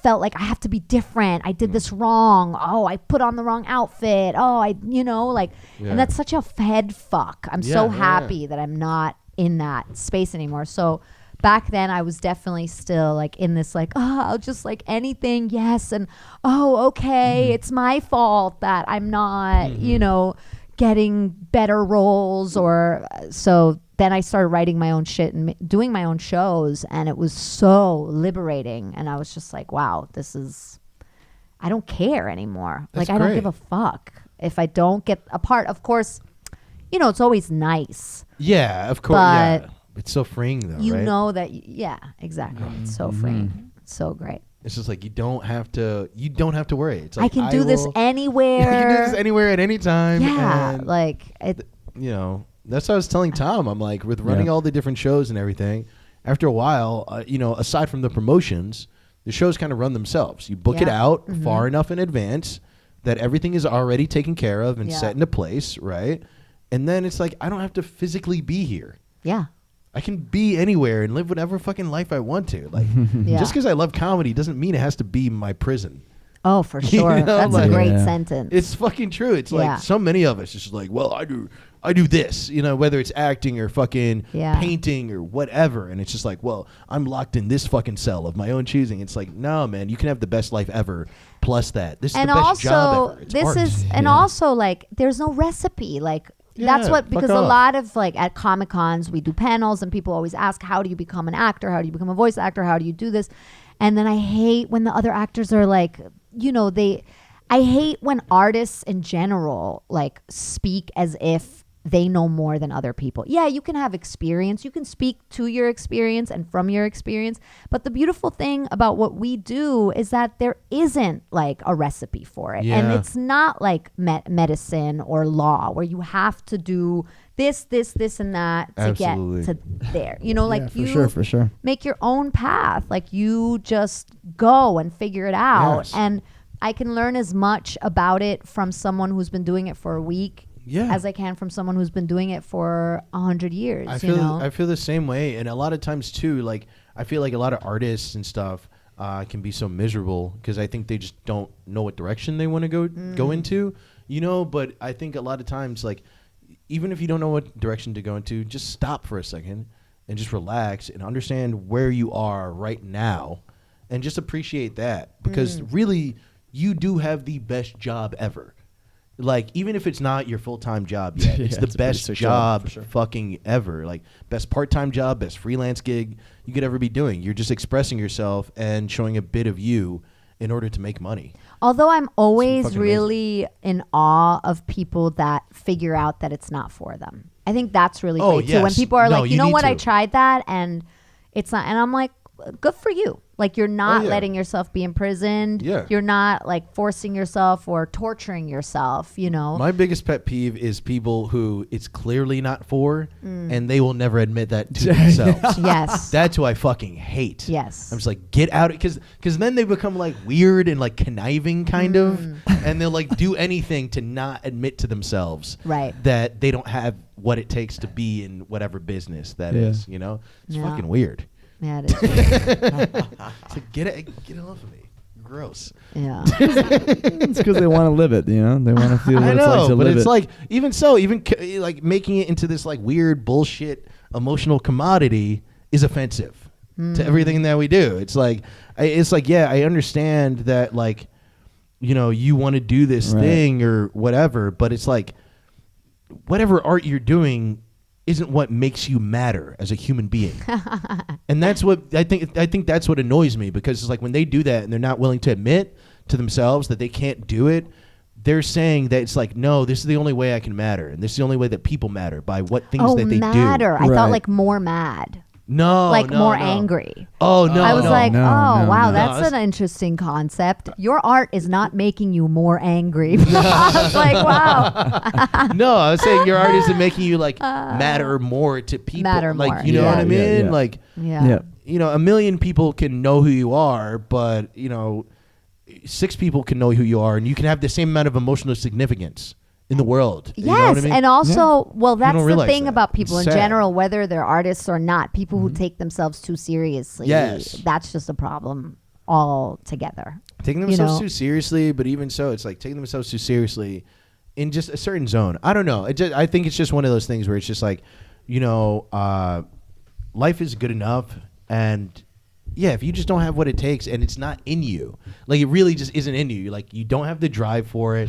felt like I have to be different. I did this wrong. Oh, I put on the wrong outfit. Oh, I, you know, like, Yeah. and that's such a head fuck. I'm so Yeah, yeah, happy that I'm not in that space anymore. So back then I was definitely still like in this like, oh, I'll just like anything. Yes. And oh, okay. It's my fault that I'm not, you know, getting better roles or so. Then I started writing my own shit and doing my own shows, and it was so liberating. And I was just like, wow, I don't care anymore. That's like, I don't great. give a fuck if I don't get a part. Of course, you know, it's always nice. Yeah, of course. But yeah. It's so freeing though, You right? know that, yeah, exactly. It's so freeing. It's so great. It's just like you don't have to worry. It's I like can do this will- anywhere. You can do this anywhere at any time. Yeah, and, like it. you know, that's what I was telling Tom. I'm like, with running all the different shows and everything, after a while, you know, aside from the promotions, the shows kind of run themselves. You book it Yeah. out far enough in advance that everything is already taken care of and Yeah. set into place, right? And then it's like, I don't have to physically be here. Yeah. I can be anywhere and live whatever fucking life I want to. Like, Yeah. just because I love comedy doesn't mean it has to be my prison. Oh, for sure. know, That's like- a great Yeah. sentence. It's fucking true. It's Yeah. like so many of us just like, well, I do this, whether it's acting or fucking Yeah. painting or whatever. And it's just like, well, I'm locked in this fucking cell of my own choosing. It's like, no, man, you can have the best life ever. Plus that, this is and the best also job ever. It's this art. is and also like there's no recipe. Like that's Yeah, what, fuck because a off. lot of like at Comic Cons we do panels and people always ask, how do you become an actor? How do you become a voice actor? How do you do this? And then I hate when the other actors are like, I hate when artists in general like speak as if they know more than other people. Yeah, you can have experience. You can speak to your experience and from your experience. But the beautiful thing about what we do is that there isn't like a recipe for it. And Yeah. it's not like medicine or law where you have to do this, and that to Absolutely. get to there. Like Yeah, for you sure, for sure. make your own path. Like you just go and figure it out. Yes. And I can learn as much about it from someone who's been doing it for a week as I can from someone who's been doing it for 100 years. I feel the same way, and a lot of times too. Like I feel like a lot of artists and stuff can be so miserable because I think they just don't know what direction they want to go into. But I think a lot of times, like even if you don't know what direction to go into, just stop for a second and just relax and understand where you are right now, and just appreciate that because really you do have the best job ever. Like, even if it's not your full-time job yet, it's Yeah, the it's a pretty best sick job, job for sure. fucking ever. Like, best part-time job, best freelance gig you could ever be doing. You're just expressing yourself and showing a bit of you in order to make money. Although I'm always fucking really in awe of people that figure out that it's not for them. I think that's really Oh, great too. When yes. people are No, like, you know need what, I to. tried that and it's not, and I'm like, good for you. Like you're not yeah. letting yourself be imprisoned. Yeah. You're not like forcing yourself or torturing yourself, My biggest pet peeve is people who it's clearly not for, and they will never admit that to themselves. Yes. That's who I fucking hate. Yes. I'm just like, get out, because then they become like weird and like conniving kind of, and they'll like do anything to not admit to themselves Right. that they don't have what it takes to be in whatever business that is. It's Yeah. fucking weird. Yeah, it is. It's like, get it off of me. Gross. Yeah. It's because they want to live it, They want to feel what I it's know, like to but live it's it. like even like making it into this like weird bullshit emotional commodity is offensive to everything that we do. It's like yeah, I understand that like you want to do this Right. thing or whatever, but it's like whatever art you're doing isn't what makes you matter as a human being. And that's what I think that's what annoys me, because it's like when they do that and they're not willing to admit to themselves that they can't do it, they're saying that it's like, no, this is the only way I can matter, and this is the only way that people matter, by what things that they matter. do. I thought Right. like more mad. No, Like no, more no. angry. Oh no, I was no. like, no, oh, no, wow, no. that's No, an interesting concept. Your art is not making you more angry. I was like, wow. No, I was saying your art isn't making you like matter more to people. Matter like, more. you know Yeah, what I yeah, mean? yeah. Like, Yeah. Yeah. a million people can know who you are, but 6 people can know who you are, and you can have the same amount of emotional significance in the world. You know Yes, what I mean? and also, well, that's don't the realize thing that. about people It's in sad. general, whether they're artists or not, people who take themselves too seriously. Yes. That's just a problem altogether. Taking themselves too seriously, but even so, it's like taking themselves too seriously in just a certain zone. I don't know. I think it's just one of those things where it's just like, life is good enough, and yeah, if you just don't have what it takes and it's not in you, like it really just isn't in you, like you don't have the drive for it,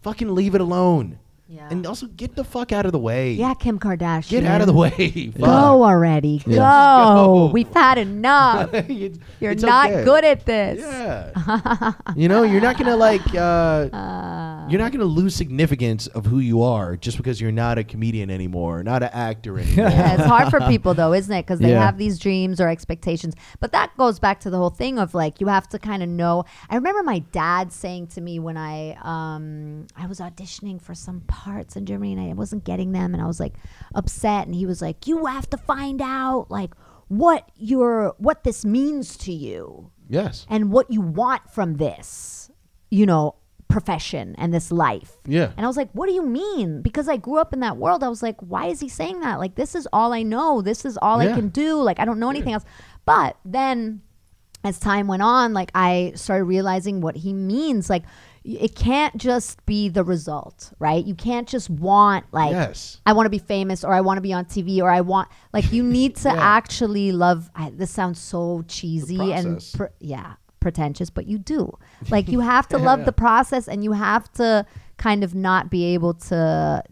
fucking leave it alone. Yeah. And also get the fuck out of the way. Yeah, Kim Kardashian. Get out of the way. Go already. Go. Go. We've had enough. It's- You're it's not okay. good at this. Yeah. You're not gonna like you're not gonna lose significance of who you are just because you're not a comedian anymore, not an actor anymore. Yeah, it's hard for people though, isn't it? Because they Yeah. have these dreams or expectations. But that goes back to the whole thing of like you have to kind of know. I remember my dad saying to me when I was auditioning for some parts in Germany and I wasn't getting them, and I was like upset, and he was like, "You have to find out like what this means to you Yes. and what you want from this, profession and this life. Yeah. And I was like, what do you mean? Because I grew up in that world. I was like, why is he saying that? Like, this is all I know. This is all I can do. Like, I don't know anything else. But then as time went on, like, I started realizing what he means. Like, it can't just be the result, right? You can't just want, like, I want to be famous, or I want to be on TV, or I want, like, you need to actually love. This sounds so cheesy and pretentious, but you do. Like, you have to love the process, and you have to kind of not be able to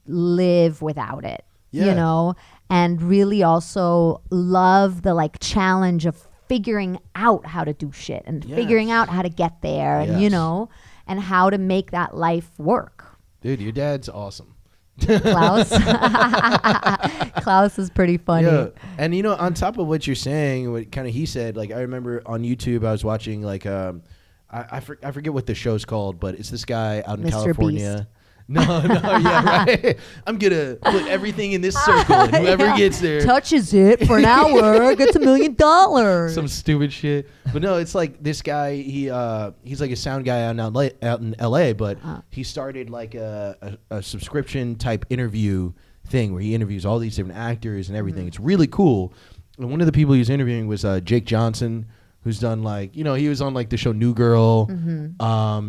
live without it, you know, and really also love the, like, challenge of figuring out how to do shit and figuring out how to get there and, you know, and how to make that life work. Dude, your dad's awesome. Klaus. Klaus is pretty funny. Yeah. And, you know, on top of what you're saying, what kind of he said, like, I remember on YouTube I was watching, like, I forget what the show's called, but it's this guy out in Mr. California. Beast. No, yeah, right. I'm going to put everything in this circle, and whoever gets there touches it for an hour gets $1 million. Some stupid shit. But no, it's like this guy, he's like a sound guy out in LA, but he started like a subscription type interview thing where he interviews all these different actors and everything. It's really cool. And one of the people he was interviewing was Jake Johnson, who's done, like, you know, he was on, like, the show New Girl.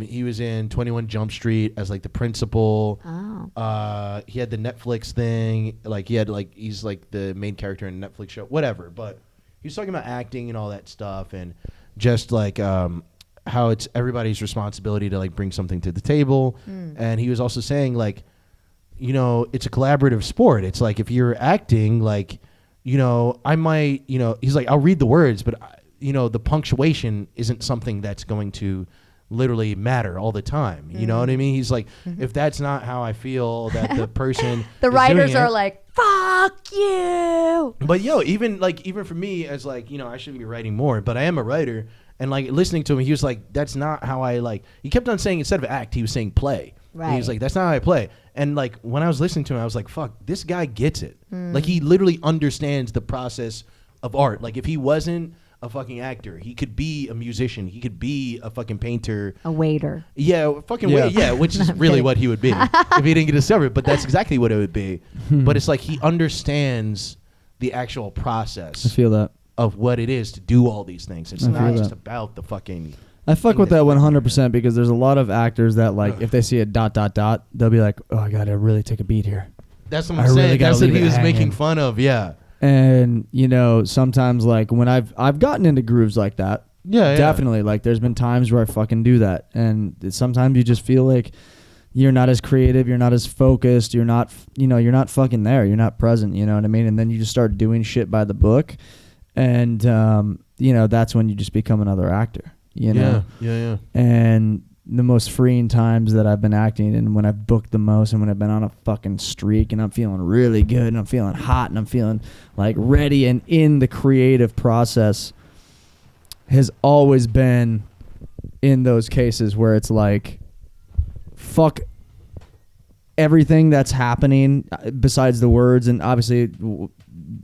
He was in 21 Jump Street as, like, the principal. He had the Netflix thing. Like, he's like the main character in a Netflix show, whatever. But he was talking about acting and all that stuff, and just like how it's everybody's responsibility to, like, bring something to the table. And he was also saying, like, you know, it's a collaborative sport. It's like, if you're acting, like, you know, I might, you know, he's like, I'll read the words, but you know, the punctuation isn't something that's going to literally matter all the time. You know what I mean? He's like, if that's not how I feel that the person the writers are like, fuck you. But even for me, as, like, you know, I shouldn't be writing more, but I am a writer, and, like, listening to him, he was like, that's not how I, like, he kept on saying, instead of act, he was saying play. Right. And he was like, that's not how I play. And, like, when I was listening to him, I was like, fuck, this guy gets it. Like, he literally understands the process of art. Like, if he wasn't a fucking actor, he could be a musician, he could be a fucking painter, a waiter, which is really what he would be if he didn't get discovered. But that's exactly what it would be. But it's like, he understands the actual process. I feel that of what it is to do all these things. It's not just about the fucking. I fuck with that 100% because there's a lot of actors that, like, if they see a ... they'll be like, oh, I gotta really take a beat here. That's what I'm saying. Really, that's what he was making fun of. Yeah. And, you know, sometimes, like, when I've gotten into grooves like that, definitely, like, there's been times where I fucking do that, and sometimes you just feel like you're not as creative, you're not as focused, you're not fucking there, you're not present, you know what I mean? And then you just start doing shit by the book, and you know, that's when you just become another actor, you know? Yeah. And the most freeing times that I've been acting, and when I've booked the most, and when I've been on a fucking streak, and I'm feeling really good, and I'm feeling hot, and I'm feeling, like, ready and in the creative process, has always been in those cases where it's like, fuck everything that's happening besides the words and obviously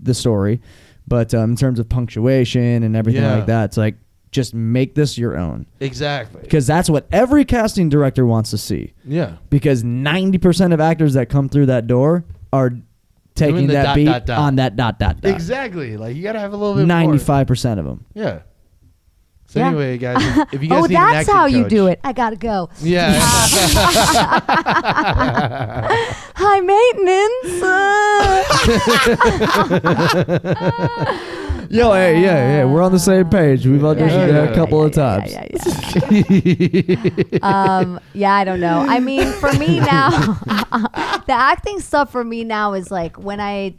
the story, but in terms of punctuation and everything like that, it's like, just make this your own. Exactly. Because that's what every casting director wants to see. Yeah. Because 90% of actors that come through that door are taking that beat on that ... Exactly. Like, you got to have a little bit 95% of them. Yeah. So anyway, guys, if you guys need that's an acting how coach, you do it. I got to go. Yeah. High maintenance. Yo, hey, yeah, we're on the same page. We've auditioned a couple of times. I don't know. I mean, for me now, the acting stuff for me now is like when I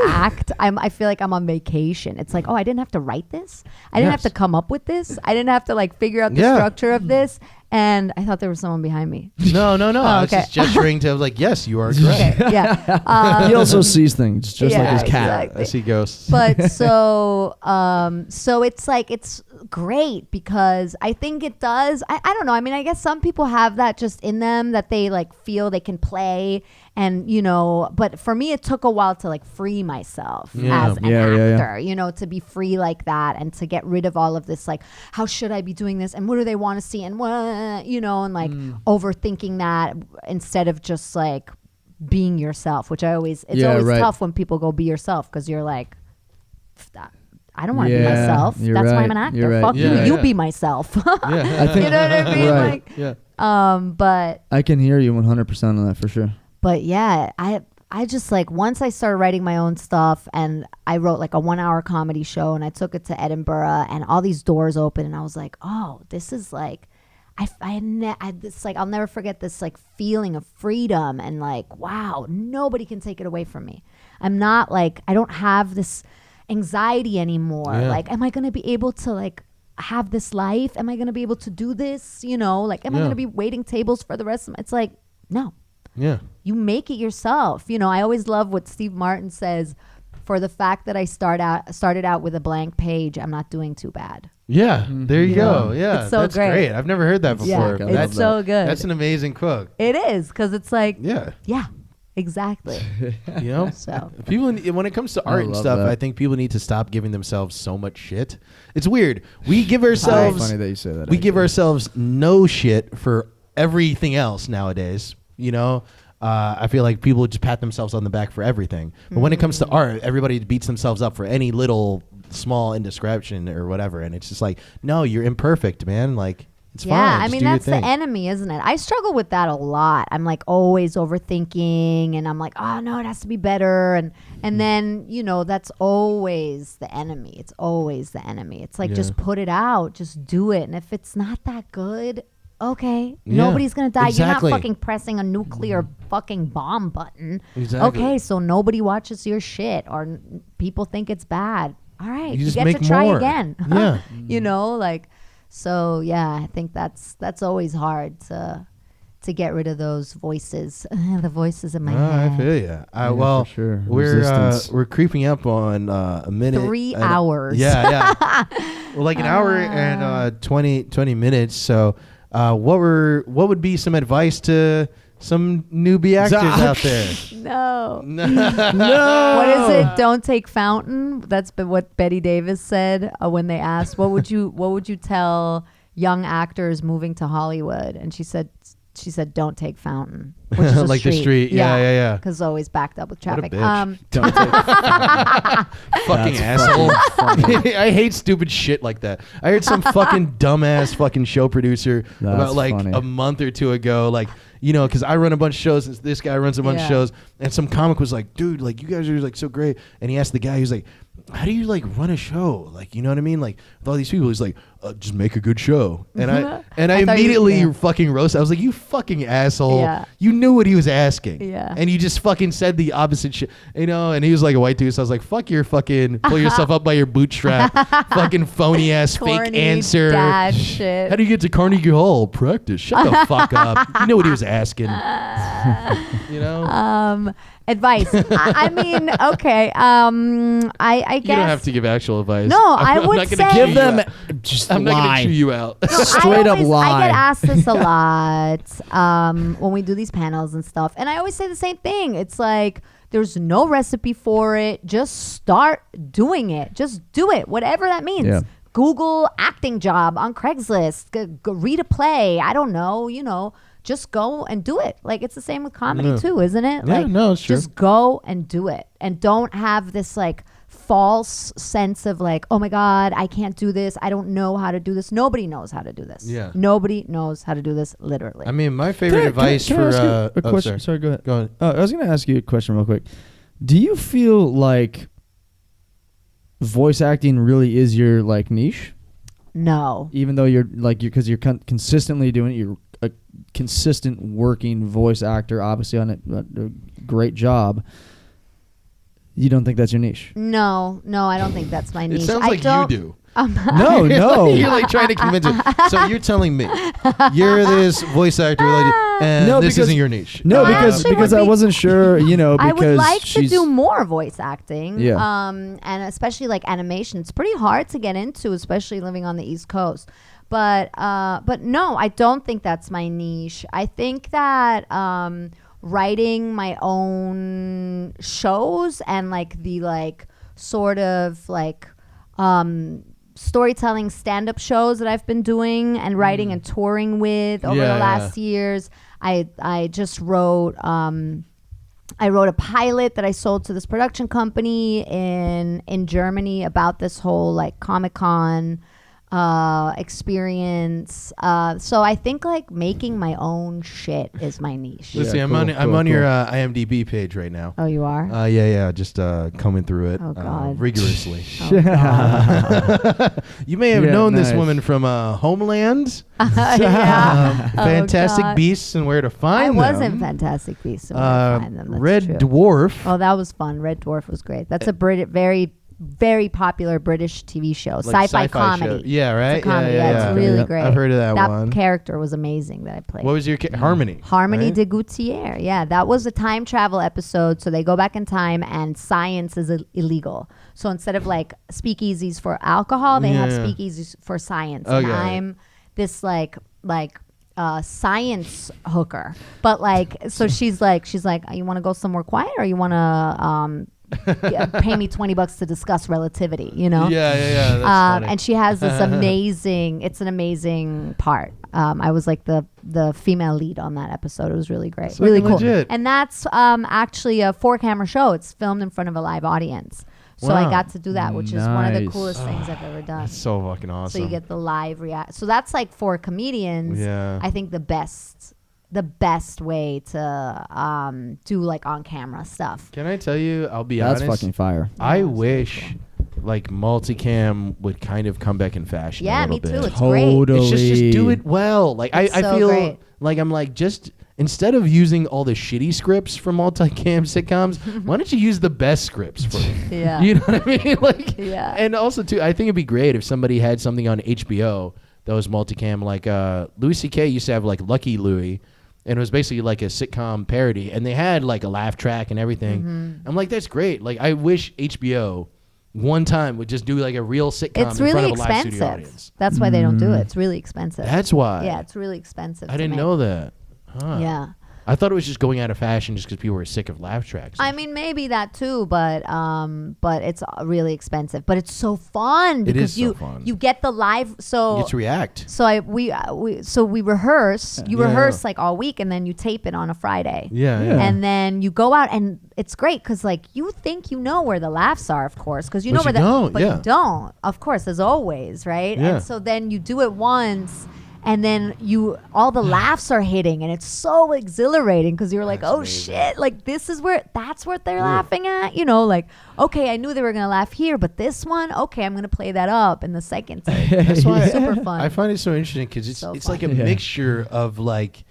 act, I feel like I'm on vacation. It's like, oh, I didn't have to write this. I didn't have to come up with this. I didn't have to, like, figure out the structure of this. And I thought there was someone behind me. No. I was just gesturing to, like, yes, you are correct. Okay, he also sees things just like his cat. Exactly. I see ghosts. But so it's like, it's great because I think it does. I don't know. I mean, I guess some people have that just in them that they like feel they can play and, you know, but for me, it took a while to like free myself as an actor, you know, to be free like that and to get rid of all of this, like, how should I be doing this? And what do they want to see? And what, you know, and like overthinking that instead of just like being yourself, which it's always tough when people go be yourself because you're like, I don't want to be myself. That's why I'm an actor. Fuck you. You be myself. I think, you know what I mean? Right. Like, but I can hear you 100% on that for sure. But yeah, I just like once I started writing my own stuff and I wrote like a 1-hour comedy show and I took it to Edinburgh and all these doors open and I was like, oh, this is like, this like I'll never forget this like feeling of freedom and like, wow, nobody can take it away from me. I'm not like, I don't have this anxiety anymore. Like, am I going to be able to like have this life? Am I going to be able to do this? You know, like, am I going to be waiting tables for the rest of my, it's like, no. Yeah. You make it yourself. You know, I always love what Steve Martin says, for the fact that I started out with a blank page, I'm not doing too bad. Yeah, there you go. Yeah, it's so that's great. I've never heard that before. Yeah, it's so good. That's an amazing quote. It is, because it's like, yeah, exactly. You know, so people, when it comes to art and stuff, I think people need to stop giving themselves so much shit. It's weird. We give ourselves. Funny that you say that. We give ourselves no shit for everything else nowadays. You know, I feel like people just pat themselves on the back for everything. But when it comes to art, everybody beats themselves up for any little small indiscretion or whatever. And it's just like, no, you're imperfect, man. Like, it's fine. Yeah, I Just mean, do your that's the thing. enemy, isn't it? I struggle with that a lot. I'm like always overthinking and I'm like, oh no, it has to be better. And then, you know, that's always the enemy. It's always the enemy. It's like, just put it out, just do it. And if it's not that good, okay, nobody's going to die. Exactly. You're not fucking pressing a nuclear fucking bomb button. Exactly. Okay, so nobody watches your shit or people think it's bad. All right, You you just get make to try more. again. Yeah. You know, like, so yeah, I think that's always hard to get rid of those voices, the voices in my head. I feel you. Well, for sure. we're creeping up on a minute. 3 hours. Yeah. Well, like an hour and 20 minutes. So, what would be some advice to some newbie actors out there? No. No. What is it? Don't take fountain. That's what Betty Davis said when they asked, what would you tell young actors moving to Hollywood? And she said, don't take fountain, which is like the street. Yeah. Because it's always backed up with traffic. bitch. Don't take Fucking asshole. I hate stupid shit like that. I heard some fucking dumbass fucking show producer about like funny. a month or two ago, like, you know, because I run a bunch of shows and this guy runs a bunch of shows, and some comic was like, dude, like, you guys are like so great. And he asked the guy, he's like, how do you like run a show? Like, you know what I mean? Like, with all these people, he's like, just make a good show. And I immediately fucking roasted. I was like, you fucking asshole. Yeah. You knew what he was asking. Yeah. And you just fucking said the opposite shit. You know, and he was like a white dude. So I was like, fuck your fucking, pull yourself up by your bootstrap. Fucking phony ass fake Corny answer. dad shit. How do you get to Carnegie Hall? Practice. Shut the fuck up. You know what he was asking. You know? Advice. I mean, okay. I guess You don't have to give actual advice. No, I would not gonna say- chew Give you them out. just I'm not going to lie. chew you out. Straight up lie. I get asked this a lot when we do these panels and stuff. And I always say the same thing. It's like, there's no recipe for it. Just start doing it. Just do it. Whatever that means. Yeah. Google acting job on Craigslist. Go read a play. I don't know, you know. Just go and do it. Like, it's the same with comedy too, isn't it? Yeah, like, no, it's true. Just go and do it. And don't have this like false sense of like, oh my God, I can't do this. I don't know how to do this. Nobody knows how to do this. Yeah. Nobody knows how to do this, literally. I mean, my favorite advice can I for... ask you a question? sorry. Sorry, go ahead. Go on. I was going to ask you a question real quick. Do you feel like voice acting really is your like niche? No. Even though you're because you're consistently doing it, you're a consistent working voice actor, obviously on a great job. You don't think that's your niche? No, I don't think that's my niche. It sounds I like don't, you do. No. You're like trying to convince it. So you're telling me you're this voice actor, and No, this because- isn't your niche. No, I because actually because would I be- wasn't sure. Because I would like to she's- do more voice acting. Yeah. And especially like animation. It's pretty hard to get into, especially living on the East Coast. But no, I don't think that's my niche. I think that writing my own shows and like the like sort of like storytelling stand-up shows that I've been doing and writing and touring with over the last years. I just wrote I wrote a pilot that I sold to this production company in Germany about this whole like Comic-Con experience. So I think like making my own shit is my niche. Listen, I'm on your IMDb page right now. Oh, you are? Yeah, just combing through it Oh, God. rigorously. Oh, God. You may have Yeah, known this nice. woman from Homeland, Yeah. Oh, Fantastic God. Beasts and Where to I Find was Them. in Fantastic Beasts. And Where to Find Them. That's Red true. Dwarf. Oh, that was fun. Red Dwarf was great. That's a very popular British TV show, Like sci-fi show. comedy. Yeah, right? It's a comedy. Yeah. It's really Yeah. great. I've heard of that one. character was amazing that I played. What was your Harmony? Harmony right? de Gautier. Yeah, that was a time travel episode. So they go back in time and science is illegal. So instead of like speakeasies for alcohol, they have Yeah. speakeasies for science. Okay. And I'm this like science hooker. But like, so she's like, you want to go somewhere quiet or you want to pay me $20 to discuss relativity, you know? Yeah. That's funny. And she has this amazing, it's an amazing part. I was like the female lead on that episode. It was really great. That's Really fucking cool. legit. And that's actually a 4-camera show. It's filmed in front of a live audience. So I Wow. got to do that, which is one of the Nice. coolest things I've ever done. That's so fucking awesome. So you get the live react. So that's like for comedians, Yeah. I think the best way to do like on camera stuff. Can I tell you? I'll be That's honest. fucking fire. I Yeah, it's wish like multicam would kind of come back in fashion. Yeah, a me little too. bit. It's great. Totally. It's just do it well. Like It's I so feel great. like I'm like just instead of using all the shitty scripts from multicam sitcoms, why don't you use the best scripts for it? Yeah. You know what I mean? Like Yeah. And also too, I think it'd be great if somebody had something on HBO that was multicam. Like Louis C.K. used to have like Lucky Louie. And it was basically like a sitcom parody, and they had like a laugh track and everything. Mm-hmm. I'm like, that's great. Like, I wish HBO one time would just do like a real sitcom It's in front really of a live studio expensive. audience. That's why they don't do it. It's really expensive. That's why. Yeah, it's really expensive. I to didn't make. know that. Huh. Yeah. I thought it was just going out of fashion just because people were sick of laugh tracks. I mean, maybe that too, but it's really expensive. But it's so fun It because is so you fun. you get the live. So you get to react. so we rehearse. You Yeah. rehearse like all week, and then you tape it on a Friday. Yeah. And then you go out, and it's great because like you think you know where the laughs are, of course, because you But know where you don't, but yeah. you don't, of course, as always, right? Yeah. And so then you do it once. And then all the laughs are hitting, and it's so exhilarating because you're like, That's oh amazing. shit, like that's what they're laughing at, you know, like, okay, I knew they were gonna laugh here, but this one, okay, I'm gonna play that up in the second take. That's why It's super fun. I find it so interesting because it's So like a fun. Yeah. mixture of like,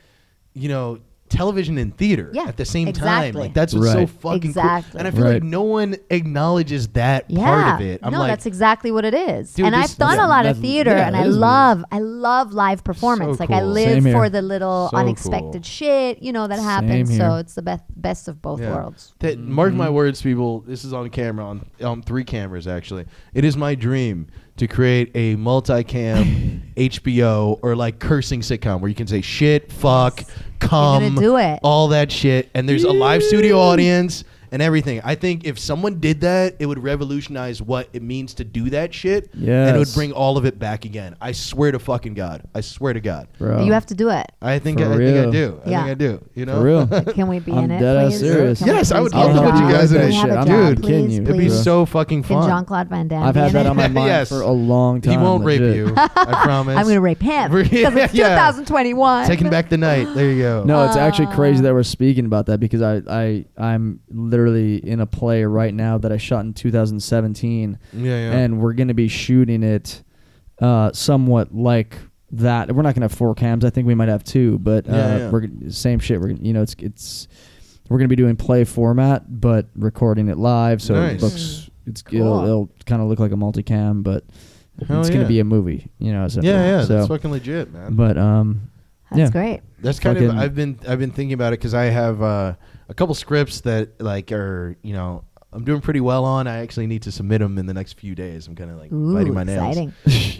you know, television and theater Yeah, at the same time. exactly. Like that's what's so Right. fucking Exactly. cool. And I feel Right. like no one acknowledges that Yeah. part of it. I'm no, like, that's exactly what it is. Dude, And this- I've done yeah, a lot of that- theater, yeah, and it I is love live performance. So like I cool. live Same here. for the little So unexpected cool. shit, you know, that Same happens. So here. it's the best of both Yeah. worlds. That, mark my words, people. This is on camera, on 3 cameras actually. It is my dream to create a multicam HBO or like cursing sitcom where you can say shit, fuck, cum, gonna do it. all that shit, and there's a live studio audience and everything. I think if someone did that, it would revolutionize what it means to do that shit, and it would Yes. bring all of it back again. I swear to fucking God. I swear to God. Bro. You have to do it. I think For I real. do. I Yeah. think I do. You know, For real. Can we be I'm in it? dead ass please? serious. Can we Yes, I please would get love a to put you job? guys in Can it. we have a I'm job, dude, kidding please, you. It'd be please? so fucking Can fun. Jean-Claude Van Damme I've be had in that it? on my mind Yes. for a long time. He won't rape legit. you. I promise. I'm gonna rape him because it's Yeah. 2021. Taking back the night. There you go. No, it's actually crazy that we're speaking about that because I'm literally in a play right now that I shot in 2017, Yeah. and we're gonna be shooting it somewhat like that. We're not gonna have 4 cams. I think we might have 2, but Yeah. we're same shit. We're it's we're gonna be doing play format, but recording it live, so Nice. it looks Cool. it'll kind of look like a multicam, but Hell it's yeah. gonna be a movie, essentially. Yeah, So, that's fucking legit, man. but That's yeah. great. That's kind of fucking- I've been thinking about it because I have a couple scripts that like are I'm doing pretty well on. I actually need to submit them in the next few days. I'm kind of like biting my nails. Exciting.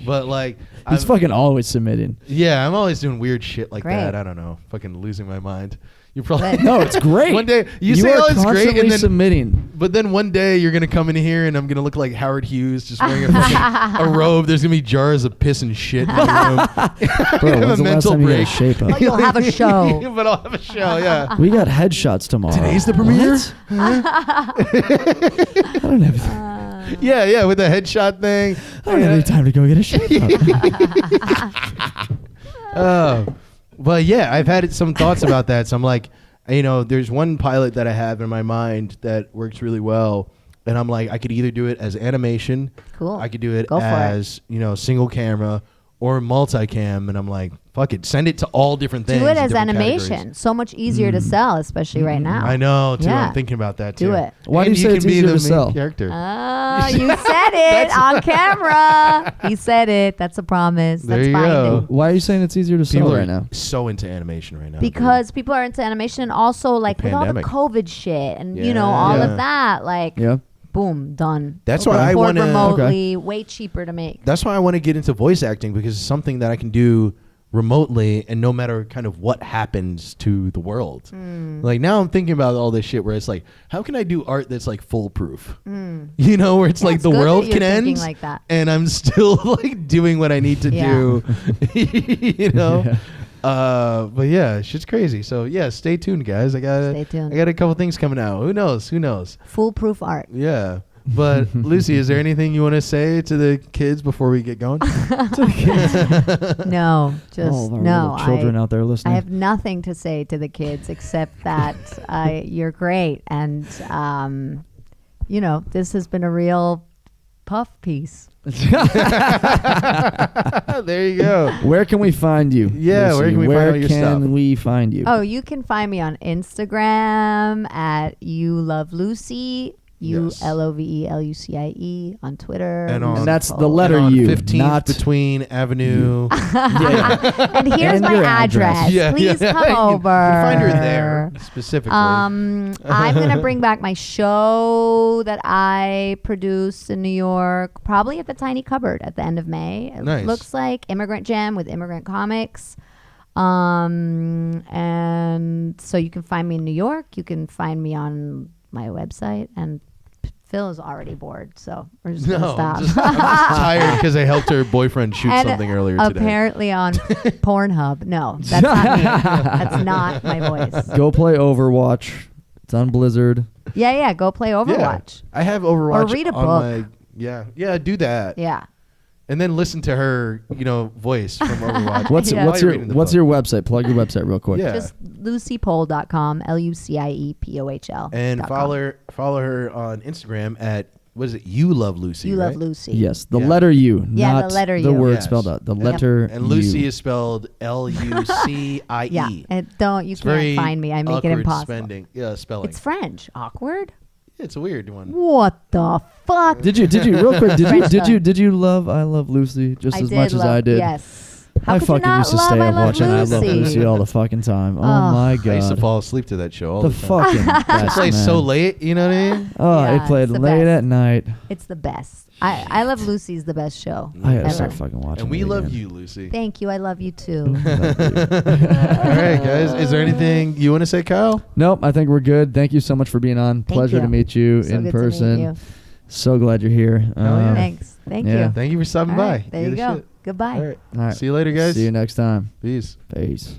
But like he's fucking always submitting. yeah, I'm always doing weird shit like Great. that. I don't know, fucking losing my mind. You're probably Good. No, it's great. one day you say are oh it's great constantly and then submitting. but then one day you're gonna come in here and I'm gonna look like Howard Hughes just wearing a fucking a robe. There's gonna be jars of piss and shit in the room. Bro, have when's a the last mental time you got a break. shape Oh, up? you'll have a show. But I'll have a show. Yeah. We got headshots tomorrow. Today's the premiere? What? I don't have. Yeah, with the headshot thing. I don't have any time to go get a shape up. But yeah, I've had some thoughts about that. So I'm like, there's one pilot that I have in my mind that works really well. And I'm like, I could either do it as animation. Cool. I could do it Go for as, single camera or multicam. And I'm like, fuck it. Send it to all different things. Do it in as different animation. categories. So much easier to sell, especially right now. I know, too. Yeah. I'm thinking about that, too. Do it. Why do And you say can it's be easier the to main sell? character. Oh, you said it on camera. He said it. That's a promise. There That's you binding. go. Why are you saying it's easier to sell People right are now? so into animation right now. Because people are into animation and also like with all the pandemic. COVID shit and Yeah. all Yeah. of that, like Yeah. boom, done. That's why I Record wanna- remotely, way cheaper to make. That's why I want to get into voice acting because it's something that I can do remotely and no matter kind of what happens to the world. Like now I'm thinking about all this shit where it's like, how can I do art that's like foolproof? Where it's Yeah, like it's the good world that you're can thinking end like that. and I'm still like doing what I need to Yeah. do. Yeah. But yeah, shit's crazy. So yeah, stay tuned, guys. I Stay tuned. got a couple things coming out. Who knows? Foolproof art. Yeah. But Lucy, is there anything you want to say to the kids before we get going? No, just All of our no. little children out there I listening. have nothing to say to the kids except that you're great, and this has been a real puff piece. There you go. Where can we find you? Yeah, Lucy? where can we find all your stuff? we find you? Oh, you can find me on Instagram at You Love Lucy. Yes. ULOVELUCIE on Twitter. And on- Lucie And that's the Pohl. letter And on U, 15th not between Avenue. And here's And my your address. address. Please come You can over. find her there specifically. I'm gonna bring back my show that I produced in New York, probably at the Tiny Cupboard at the end of May. It Nice. looks like Immigrant Jam with Immigrant Comics. And so you can find me in New York. You can find me on my website. And Phil is already bored, so we're just gonna stop. I'm just tired because I helped her boyfriend shoot And something earlier today. apparently on Pornhub. No, that's not me. That's not my voice. Go play Overwatch. It's on Blizzard. Yeah, go play Overwatch. I have Overwatch. Or read a on book. my yeah, do that. Yeah. And then listen to her, voice from Overwatch. What's Yeah. what's While you're your reading the what's book. your website? Plug your website real quick. Yeah. Just LuciePohl.com, LuciePohl. And follow her on Instagram at what is it? You Love Lucy. You right? Love Lucy. Yes, the Yeah. letter U, Yeah, not the letter the U. word Yes. spelled out. The And- letter And Lucy U. is spelled Lucie. Yeah. And don't you It's very can't find me. I make it awkward impossible. spelling. It's French. Awkward? It's a weird one. What the fuck? Did you real quick? French Did you love I Love Lucy just as much as I did? Yes. How I could you fucking not used to love stay I up Love watching I Love Lucy? Lucy all the fucking time. Oh Ugh. my I used to god. fall asleep to that show all The the time. fucking It best, plays man. so late, you know what I mean? Oh, Yeah, it played it's the late best. at night. It's the best. I Love Lucy's the best show. I gotta ever. start fucking watching. And we it love again. you, Lucy. Thank you. I love you too. All right, guys. Is there anything you want to say, Kyle? Nope, I think we're good. Thank you so much for being on. Thank Pleasure you. to meet you So in good to meet person. you. So glad you're here. Hell yeah. Thanks. Thank Yeah. you. Thank you for stopping All by. right, there you Good go. shit. Goodbye. All right. All right. See you later, guys. See you next time. Peace. Peace.